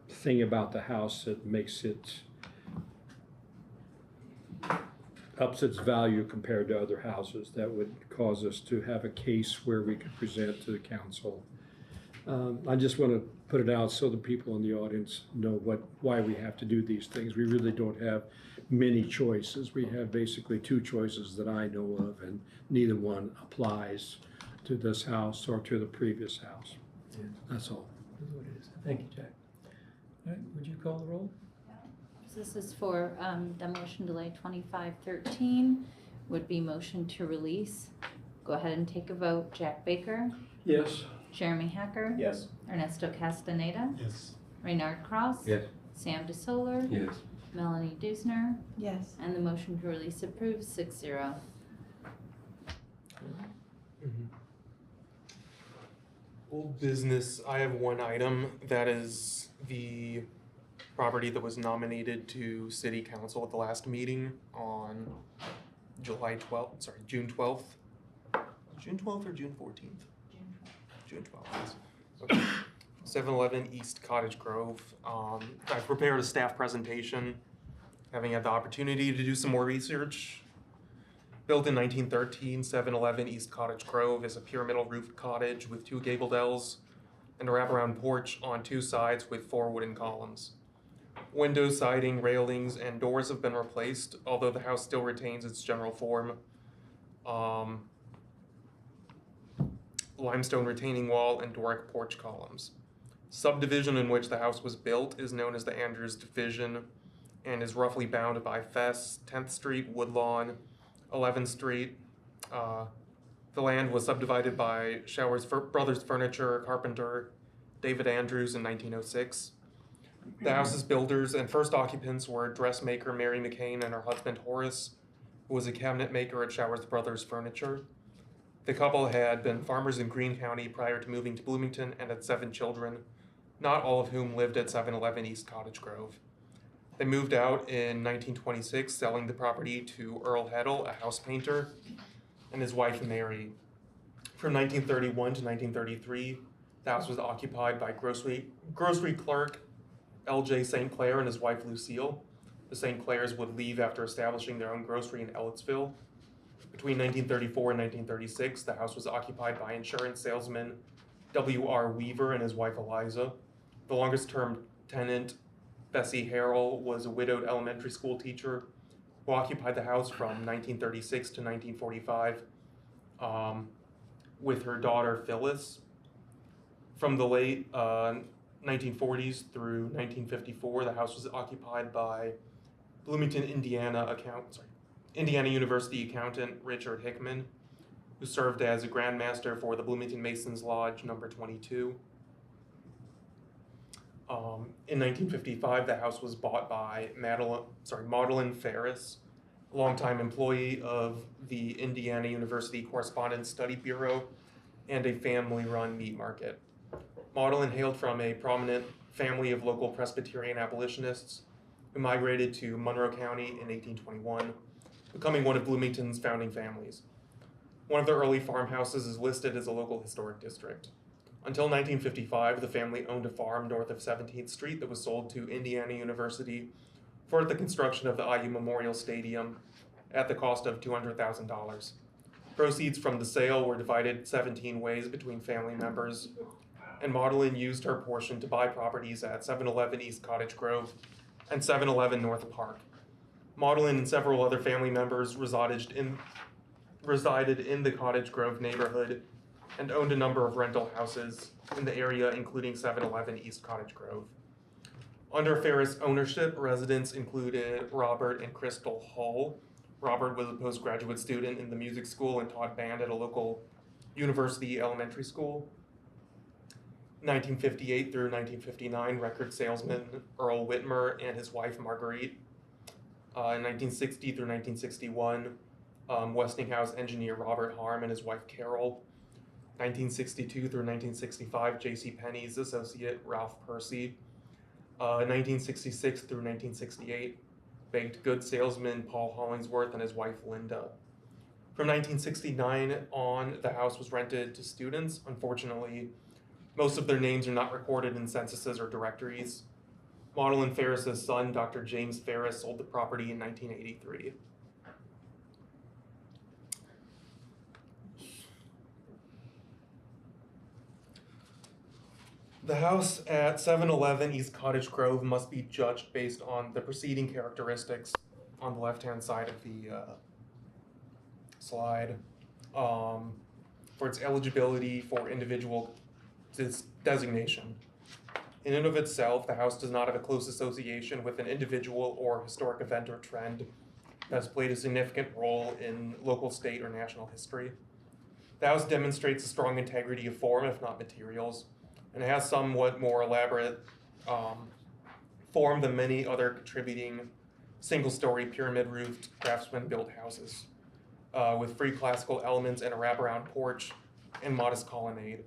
thing about the house that makes it ups its value compared to other houses that would cause us to have a case where we could present to the council. I just want to put it out so the people in the audience know why we have to do these things. We really don't have many choices. We have basically two choices that I know of, and neither one applies to this house or to the previous house. Yeah. That's all. That's what it is. Thank you, Jack. All right, would you call the roll? So this is for demolition delay 2513, would be motion to release. Go ahead and take a vote. Jack Baker, Yes. Jeremy Hacker, Yes. Ernesto Castaneda, Yes. Reynard Cross, Yes. Sam DeSoler, Yes. Melanie Dusner, Yes. and the motion to release approved 6-0. Old business, I have one item, that is the property that was nominated to city council at the last meeting on June 12th. June 12th or June 14th? June 12th, yes. Okay. 711 East Cottage Grove. I've prepared a staff presentation, having had the opportunity to do some more research. Built in 1913, 711 East Cottage Grove is a pyramidal roofed cottage with 2 gabled ells and a wraparound porch on 2 sides with 4 wooden columns. Windows, siding, railings, and doors have been replaced, although the house still retains its general form. Limestone retaining wall and Doric porch columns. Subdivision in which the house was built is known as the Andrews Division and is roughly bounded by Fess, 10th Street, Woodlawn, 11th Street. The land was subdivided by Showers Brothers Furniture carpenter David Andrews in 1906. The house's builders and first occupants were dressmaker Mary McCain and her husband Horace, who was a cabinet maker at Showers Brothers Furniture. The couple had been farmers in Greene County prior to moving to Bloomington and had 7 children, not all of whom lived at 711 East Cottage Grove. They moved out in 1926, selling the property to Earl Heddle, a house painter, and his wife Mary. From 1931 to 1933, the house was occupied by grocery clerk L.J. St. Clair and his wife Lucille. The St. Clairs would leave after establishing their own grocery in Ellettsville. Between 1934 and 1936, the house was occupied by insurance salesman W.R. Weaver and his wife Eliza. The longest-term tenant, Bessie Harrell, was a widowed elementary school teacher who occupied the house from 1936 to 1945 with her daughter Phyllis. From the late 1940s through 1954, the house was occupied by Bloomington, Indiana University accountant Richard Hickman, who served as a Grand Master for the Bloomington Masons Lodge number 22. In 1955, the house was bought by Madeline Ferris, a longtime employee of the Indiana University Correspondence Study Bureau and a family-run meat market. Maudlin hailed from a prominent family of local Presbyterian abolitionists who migrated to Monroe County in 1821, becoming one of Bloomington's founding families. One of the early farmhouses is listed as a local historic district. Until 1955, the family owned a farm north of 17th Street that was sold to Indiana University for the construction of the IU Memorial Stadium at the cost of $200,000. Proceeds from the sale were divided 17 ways between family members, and Maudlin used her portion to buy properties at 711 East Cottage Grove and 711 North Park. Maudlin and several other family members resided in the Cottage Grove neighborhood and owned a number of rental houses in the area, including 711 East Cottage Grove. Under Ferris ownership, residents included Robert and Crystal Hull. Robert was a postgraduate student in the music school and taught band at a local university elementary school. 1958 through 1959, record salesman Earl Whitmer and his wife Marguerite. In 1960 through 1961, Westinghouse engineer Robert Harm and his wife Carol. 1962 through 1965, J.C. Penney's associate Ralph Percy. 1966 through 1968, baked goods salesman Paul Hollingsworth and his wife Linda. From 1969 on, the house was rented to students. Unfortunately, most of their names are not recorded in censuses or directories. Maudlin Ferris's son, Dr. James Ferris, sold the property in 1983. The house at 711 East Cottage Grove must be judged based on the preceding characteristics on the left-hand side of the slide. For its eligibility for individual designation. In and of itself, the house does not have a close association with an individual or historic event or trend that has played a significant role in local, state, or national history. The house demonstrates a strong integrity of form, if not materials, and it has somewhat more elaborate form than many other contributing single-story pyramid-roofed craftsman-built houses, with free classical elements and a wraparound porch and modest colonnade.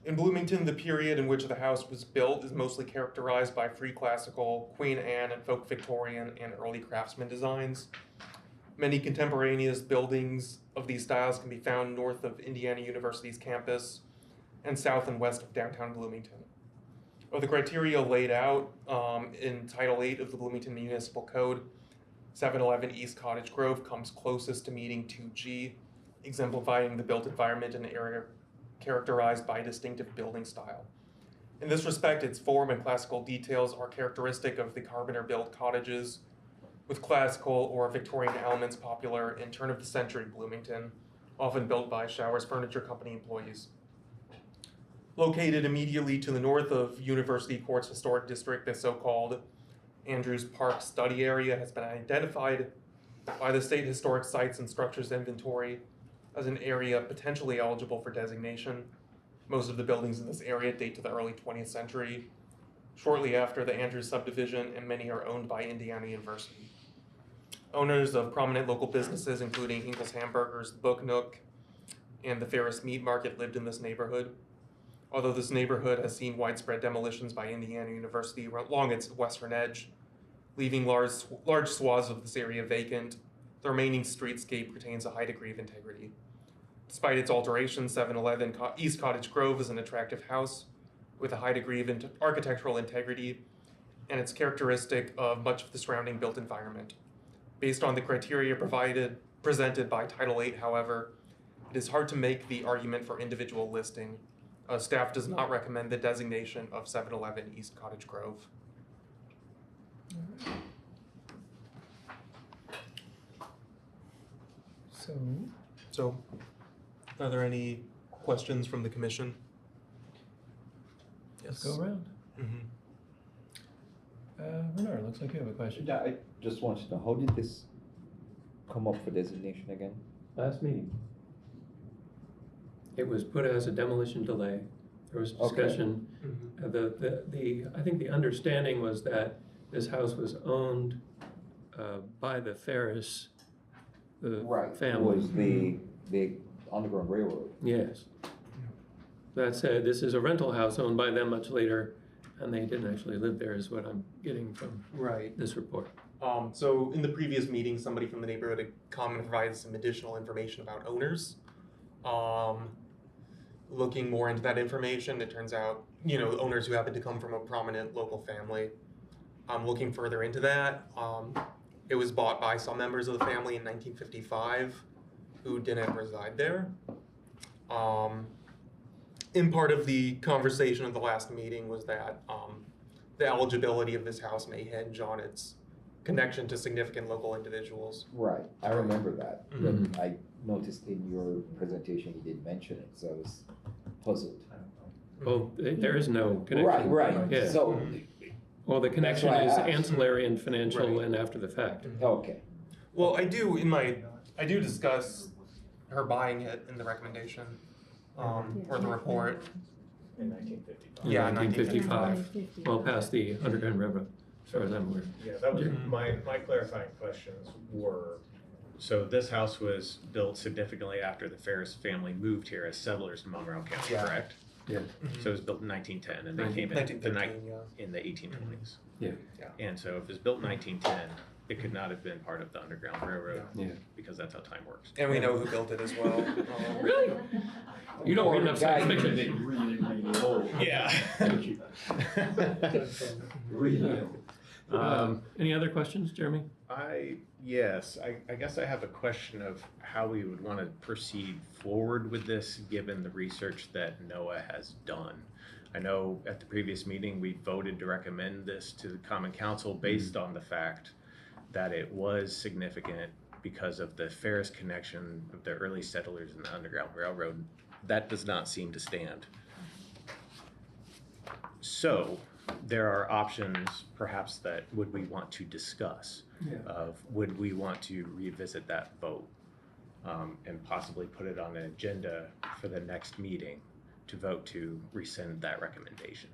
In Bloomington, the period in which the house was built is mostly characterized by free classical, Queen Anne, and folk Victorian and early craftsman designs. Many contemporaneous buildings of these styles can be found north of Indiana University's campus and south and west of downtown Bloomington. Of the criteria laid out in Title VIII of the Bloomington Municipal Code, 711 East Cottage Grove comes closest to meeting 2G, exemplifying the built environment in an area characterized by a distinctive building style. In this respect, its form and classical details are characteristic of the carpenter-built cottages with classical or Victorian elements popular in turn-of-the-century Bloomington, often built by Showers Furniture Company employees. Located immediately to the north of University Court's historic district, the so-called Andrews Park study area has been identified by the State Historic Sites and Structures Inventory as an area potentially eligible for designation. Most of the buildings in this area date to the early 20th century, shortly after the Andrews subdivision, and many are owned by Indiana University. Owners of prominent local businesses, including Hinkle's Hamburgers, the Book Nook, and the Ferris Meat Market, lived in this neighborhood. Although this neighborhood has seen widespread demolitions by Indiana University along its western edge, leaving large swaths of this area vacant, the remaining streetscape retains a high degree of integrity. Despite its alterations, 711 East Cottage Grove is an attractive house with a high degree of architectural integrity, and it's characteristic of much of the surrounding built environment. Based on the criteria presented by Title VIII, however, it is hard to make the argument for individual listing. Staff does not recommend the designation of 711 East Cottage Grove. So, are there any questions from the commission? Let's go around. Renard, looks like you have a question. Yeah, I just wanted to know, how did this come up for designation again? Last meeting. It was put as a demolition delay. There was discussion. I think the understanding was that this house was owned by the Ferris family. It was the Underground Railroad. Yes. That said, this is a rental house owned by them much later, and they didn't actually live there, is what I'm getting from this report. So in the previous meeting, somebody from the neighborhood had come and provided some additional information about owners. Looking more into that information, it turns out, owners who happen to come from a prominent local family. Looking further into that, it was bought by some members of the family in 1955 who didn't reside there. In part of the conversation of the last meeting was that the eligibility of this house may hinge on its connection to significant local individuals. Right, I remember that. Mhm. But I noticed in your presentation you didn't mention it, so I was puzzled. Well, there is no connection. Right, Yeah. so, Well, the connection why I is asked. ancillary and financial Right. and after the fact. okay. Well, I do discuss her buying it in the recommendation, or the report. In 1955. Yeah, 1955, well past the Underground Railroad, as far as I'm aware. Yeah, that was Yeah. my clarifying questions were, so this house was built significantly after the Ferris family moved here as settlers in Monroe County, Yeah. correct? Yeah. So it was built in 1910 and they came in 1915, yeah. in the 1820s. Yeah. And so if it was built in 1910, it could not have been part of the Underground Railroad Yeah. because that's how time works. And we know who built it as well. Really? You don't read enough science fiction. Yeah. Really? Any other questions, Jeremy? Yes, I guess I have a question of how we would want to proceed forward with this, given the research that NOAA has done. I know at the previous meeting, we voted to recommend this to the Common Council based on the fact that it was significant because of the Ferris connection of the early settlers in the Underground Railroad. That does not seem to stand. So there are options perhaps that would we want to discuss of would we want to revisit that vote and possibly put it on an agenda for the next meeting to vote to rescind that recommendation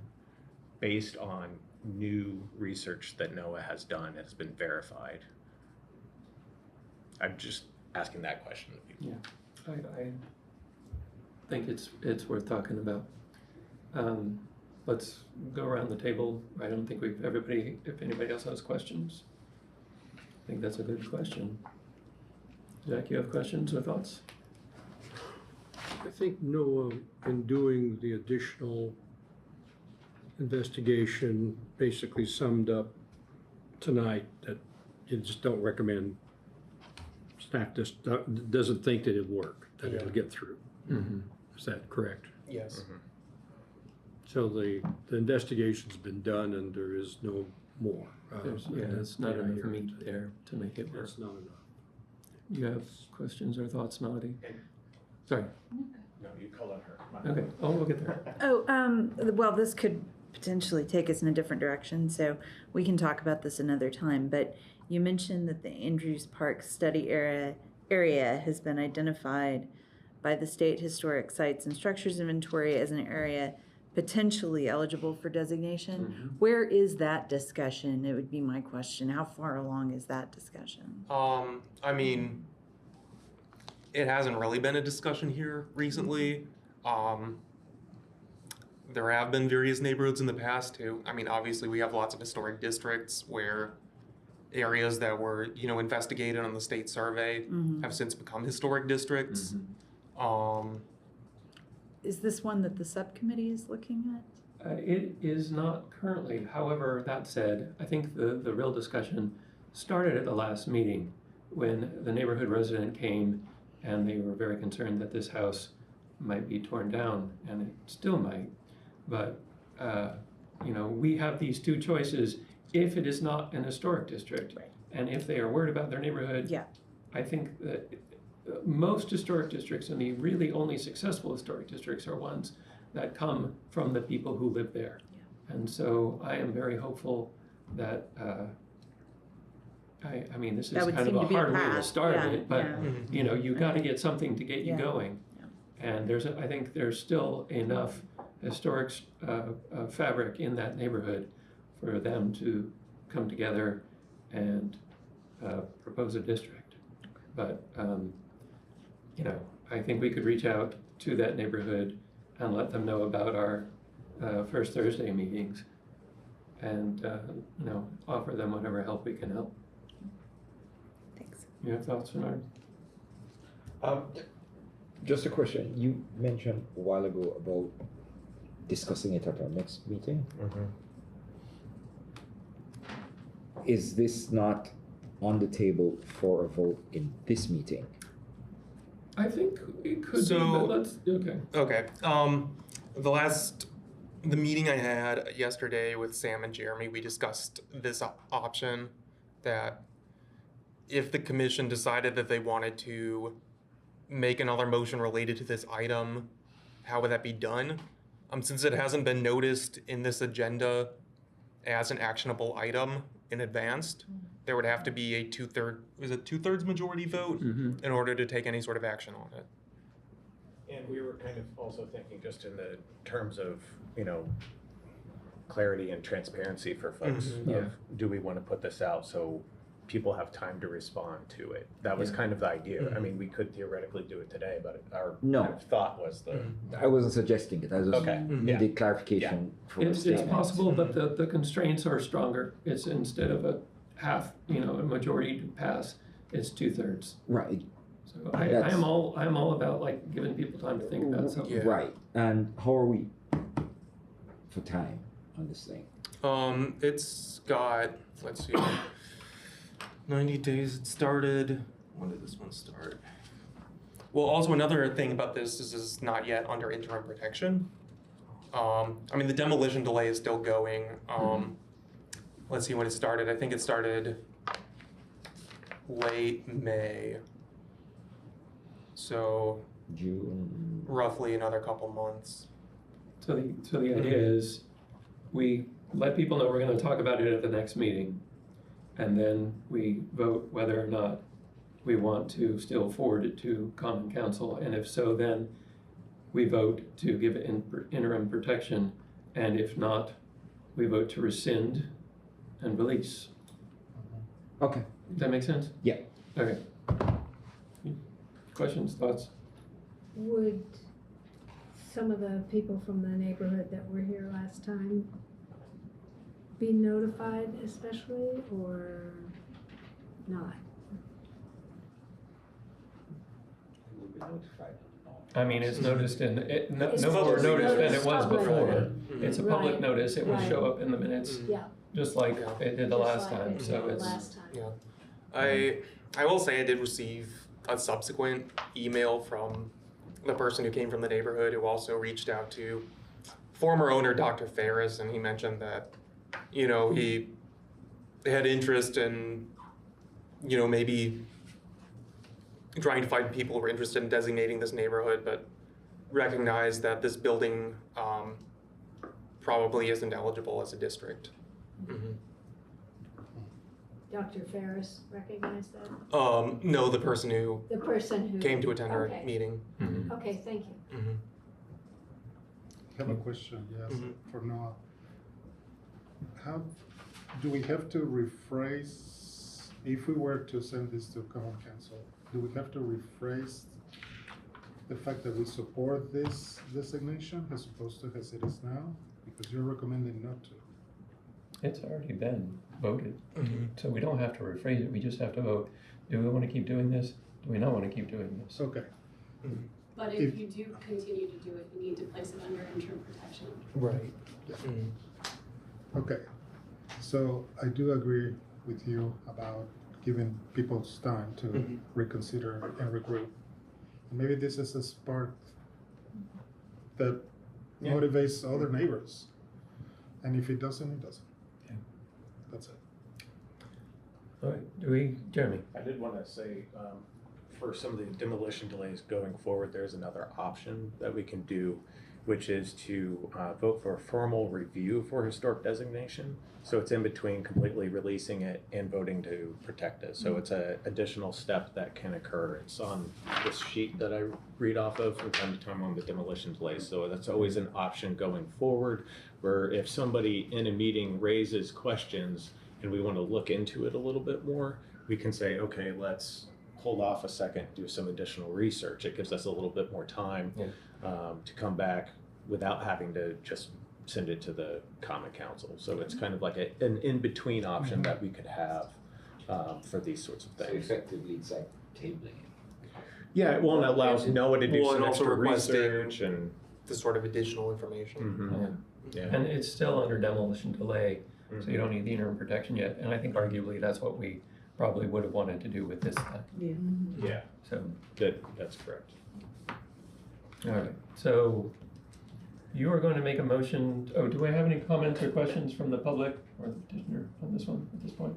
based on new research that NOAA has done and has been verified. I'm just asking that question of people. Yeah, I think it's worth talking about. Let's go around the table. I don't think if anybody else has questions. I think that's a good question. Jack, you have questions or thoughts? I think NOAA, in doing the additional investigation, basically summed up tonight that you just don't recommend, staff just doesn't think that it'll work, that it'll get through. Mm-hmm. Is that correct? Yes. So the investigation's been done and there is no more. It's not enough meat there to make it work. That's not enough. You have questions or thoughts, Melody? Sorry. No, you call on her. Okay. Oh, we'll get there. Well, this could potentially take us in a different direction, so we can talk about this another time. But you mentioned that the Andrews Park study area has been identified by the State Historic Sites and Structures Inventory as an area potentially eligible for designation. Mm-hmm. Where is that discussion? It would be my question. How far along is that discussion? I mean, it hasn't really been a discussion here recently. There have been various neighborhoods in the past too. I mean, obviously we have lots of historic districts where areas that were, investigated on the state survey have since become historic districts. Is this one that the subcommittee is looking at? It is not currently. However, that said, I think the real discussion started at the last meeting when the neighborhood resident came and they were very concerned that this house might be torn down, and it still might. But, we have these two choices if it is not an historic district. Right. And if they are worried about their neighborhood, Yeah. I think that most historic districts and the really only successful historic districts are ones that come from the people who live there. Yeah. And so I am very hopeful that, I mean, this is That would kind of seem a to be a hard way to path. start Yeah, it, but yeah. you got to get something to get you Yeah. going. Yeah. And I think there's still enough historic fabric in that neighborhood for them to come together and propose a district. But, I think we could reach out to that neighborhood and let them know about our first Thursday meetings and, offer them whatever help we can help. You have thoughts, Bernard? Just a question. You mentioned a while ago about discussing it at our next meeting. Is this not on the table for a vote in this meeting? I think it could So- be, but let's, okay. Okay. The meeting I had yesterday with Sam and Jeremy, we discussed this option that if the commission decided that they wanted to make another motion related to this item, how would that be done? Since it hasn't been noticed in this agenda as an actionable item in advance, there would have to be a two-thirds majority vote in order to take any sort of action on it. And we were kind of also thinking just in the terms of, clarity and transparency for folks. Of, do we want to put this out so people have time to respond to it? That was kind of the idea. I mean, we could theoretically do it today, but our kind of thought was I wasn't suggesting it. I just Okay. needed clarification for the It's statement. possible, but the constraints are stronger. It's instead of a half, a majority to pass, it's 2/3. Right. So I am all about like giving people time to think about something. Yeah. Right. And how are we for time on this thing? It's got, let's see, 90 days. It started, when did this one start? Well, also another thing about this is it's not yet under interim protection. The demolition delay is still going. Let's see when it started. I think it started late May. So June. roughly another couple months. So the idea is we let people know we're going to talk about it at the next meeting, and then we vote whether or not we want to still forward it to Common Council, and if so, then we vote to give it interim protection, and if not, we vote to rescind and release. Okay. Does that make sense? Yeah. Okay. Questions, thoughts? Would some of the people from the neighborhood that were here last time be notified especially, or not? I mean, it's noticed in, no It's more public notice than it notice, was public. before. It's a public Right. notice, it will Right. show up in the minutes, Yeah. just like it did the Just last like time, it so did it's. last time. Yeah. I will say I did receive a subsequent email from the person who came from the neighborhood who also reached out to former owner Dr. Ferris, and he mentioned that, he had interest in, maybe trying to find people who were interested in designating this neighborhood, but recognized that this building probably isn't eligible as a district. Dr. Ferris recognized that? No, the person who The person who came to attend our Okay. meeting. Okay, thank you. I have a question, yes, Mhm. for Noah. How, do we have to rephrase, if we were to send this to Common Council, do we have to rephrase the fact that we support this designation as opposed to as it is now? Because you're recommending not to. It's already been voted, so we don't have to rephrase it, we just have to vote, do we want to keep doing this? Do we not want to keep doing this? Okay. But if you do continue to do it, you need to place it under interim protection. Right. Okay, so I do agree with you about giving people time to reconsider and regroup. Maybe this is a spark that motivates other neighbors. And if it doesn't, it doesn't. Yeah. That's it. All right, Jeremy? I did want to say, for some of the demolition delays going forward, there's another option that we can do, which is to vote for a formal review for historic designation. So it's in between completely releasing it and voting to protect it. So it's an additional step that can occur. It's on this sheet that I read off of from time to time on the demolition delays. So that's always an option going forward, where if somebody in a meeting raises questions and we want to look into it a little bit more, we can say, okay, let's hold off a second, do some additional research. It gives us a little bit more time to come back without having to just send it to the Common Council. So it's kind of like an in-between option that we could have for these sorts of So things. effectively, it's like tabling. Yeah, well, it allows Noah to do Well, some and also extra requesting research and. the sort of additional information. Yeah. And it's still under demolition delay, so you don't need the interim protection yet. And I think arguably that's what we probably would have wanted to do with this time. Yeah, So, that's correct. all right, so you are going to make a motion. Oh, do I have any comments or questions from the public or the petitioner on this one at this point?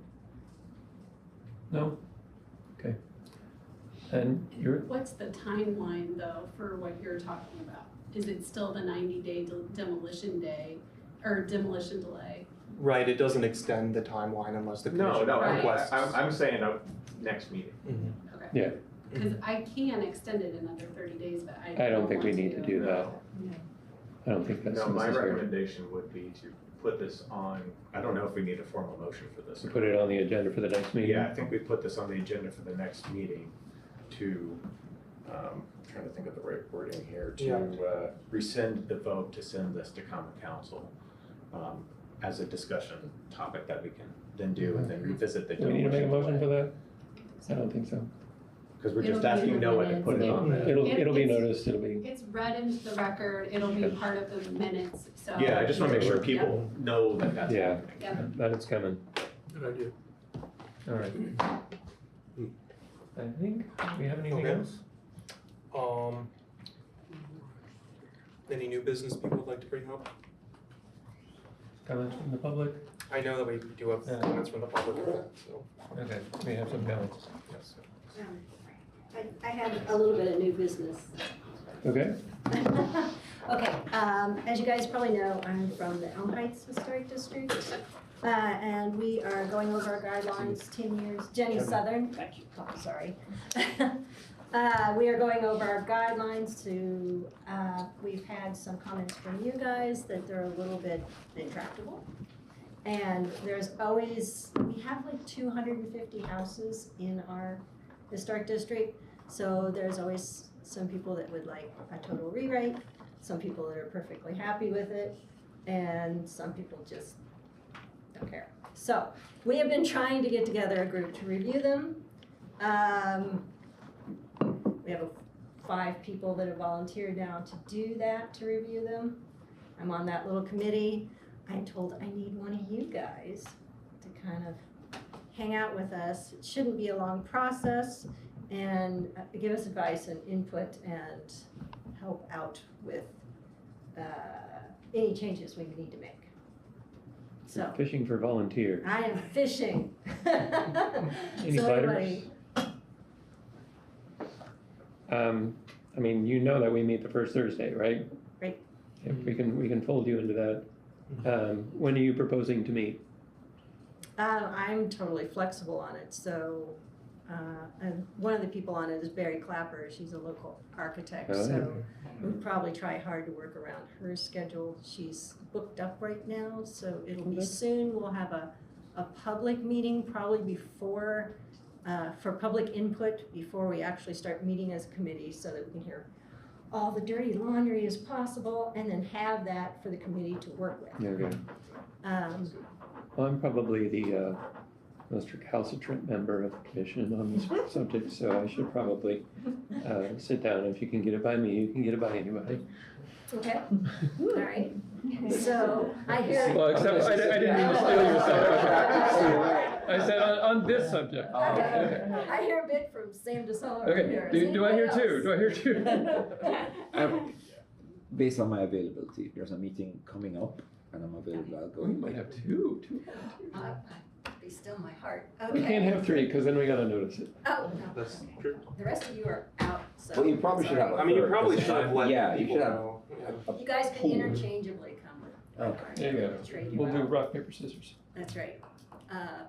No? Okay. And you're, What's the timeline though for what you're talking about? Is it still the 90-day demolition day or demolition delay? Right, it doesn't extend the timeline unless the No, commission no, requests. I'm saying next meeting. Okay. yeah, Because I can extend it another 30 days, but I I don't think we want need to do that. Yeah. I don't think that's No, my necessary. recommendation would be to put this on, I don't know if we need a formal motion for this. To put it on the agenda for the next meeting? Yeah, I think we put this on the agenda for the next meeting to, trying to think of the right wording here, to rescind the vote to send this to common council as a discussion topic that we can then do and then revisit the. Do we need to make a motion for that? I don't think so. Because we're just It'll be asking in the Noah to minutes. put it on there. It'll be It's- noticed, it'll be, It's read into the record, it'll be part of the minutes, so. Yeah, I just want to make sure people know that that's yeah, happening. Yep. that it's coming. Good idea. All right. I think, do we have anything Okay. else? Any new business people would like to bring up? Comments from the public? I know that we do have comments from the public on that, so. Okay, we have some comments. Yes. I have a little bit of new business. Okay, Okay, as you guys probably know, I'm from the Elm Heights Historic District. And we are going over our guidelines, 10 years, Jenny Southern. Oh, sorry. We are going over our guidelines to, we've had some comments from you guys that they're a little bit intractable. And there's always, we have like 250 houses in our historic district. So there's always some people that would like a total rewrite, some people that are perfectly happy with it, and some people just don't care. So we have been trying to get together a group to review them. We have 5 people that have volunteered now to do that, to review them. I'm on that little committee. I'm told I need one of you guys to kind of hang out with us. It shouldn't be a long process, and give us advice and input and help out with any changes we need to make. So fishing for volunteers. I am fishing. Any So biters? anybody- I mean, you know that we meet the first Thursday, right? Right. If we can fold you into that. When are you proposing to meet? I'm totally flexible on it, so, and one of the people on it is Barry Clapper, she's a local architect, Oh, so we'll probably try hard to work around her schedule. She's booked up right now, so it'll be soon. We'll have a public meeting probably before, for public input, before we actually start meeting as a committee, so that we can hear all the dirty laundry as possible, and then have that for the committee to work with. Okay. Well, I'm probably the most recalcitrant member of the commission on this subject, so I should probably sit down. If you can get it by me, you can get it by anybody. Okay, all right. So I hear. Well, except I didn't mean to steal your subject. I said on this subject. Okay. I hear a bit from Sam DeSola over Okay, here. Is do I hear anybody two? else? Do I hear two? Based on my availability, if there's a meeting coming up and I'm available, I'll go. We might have two. Be still my heart. We can't have three, because then we gotta notice it. Oh, no. That's true. The rest of you are out, so. Well, you probably should have. I mean, you probably should have let Yeah, you people should have. know. You guys can interchangeably come. Okay. There you go. Trade you We'll do out. rock, paper, scissors. That's right.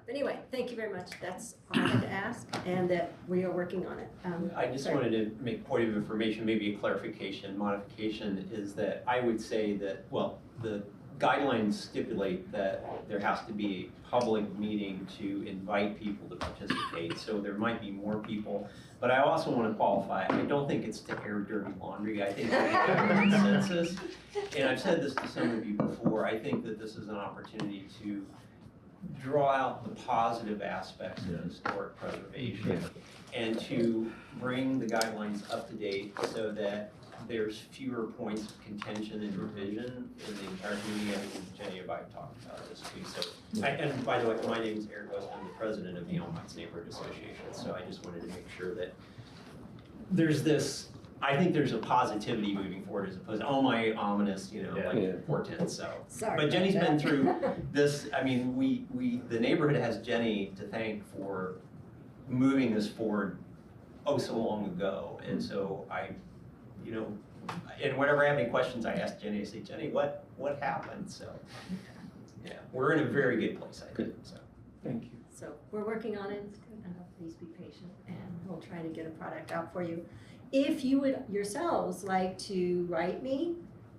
Anyway, thank you very much. That's all I had to ask, and that we are working on it. I just sorry. wanted to make point of information, maybe a clarification, modification, is that I would say that, well, the guidelines stipulate that there has to be a public meeting to invite people to participate, so there might be more people. But I also want to qualify, I don't think it's to air dirty laundry, I think we have a consensus. And I've said this to some of you before, I think that this is an opportunity to draw out the positive aspects of historic preservation and to bring the guidelines up to date so that there's fewer points of contention and division in the entire community. I think Jenny and I have talked about this too. So, and by the way, my name is Eric West. I'm the president of the Elm Heights Neighborhood Association. So I just wanted to make sure that there's this, I think there's a positivity moving forward as opposed to, oh my, ominous, portent. So, Sorry but Jenny's about been that. through this. I mean, the neighborhood has Jenny to thank for moving this forward so long ago. And so and whenever I have any questions, I ask Jenny, I say, Jenny, what happened? So, yeah, we're in a very good place, I think, so. Thank you. So we're working on it, please be patient, and we'll try to get a product out for you. If you would yourselves like to write me,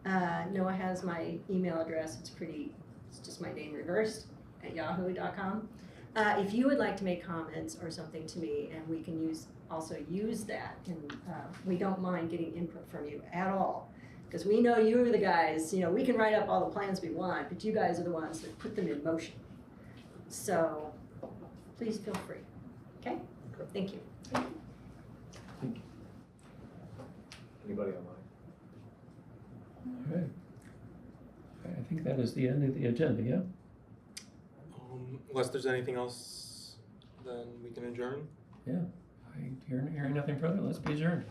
Noah has my email address, it's just my name reversed, at yahoo.com. If you would like to make comments or something to me, and we can also use that, and we don't mind getting input from you at all, because we know you're the guys, we can write up all the plans we want, but you guys are the ones that put them in motion. So please feel free, okay? Thank you. Anybody online? All right. I think that is the end of the agenda, yeah? Unless there's anything else, then we can adjourn. Yeah. I hear nothing further. Let's be adjourned.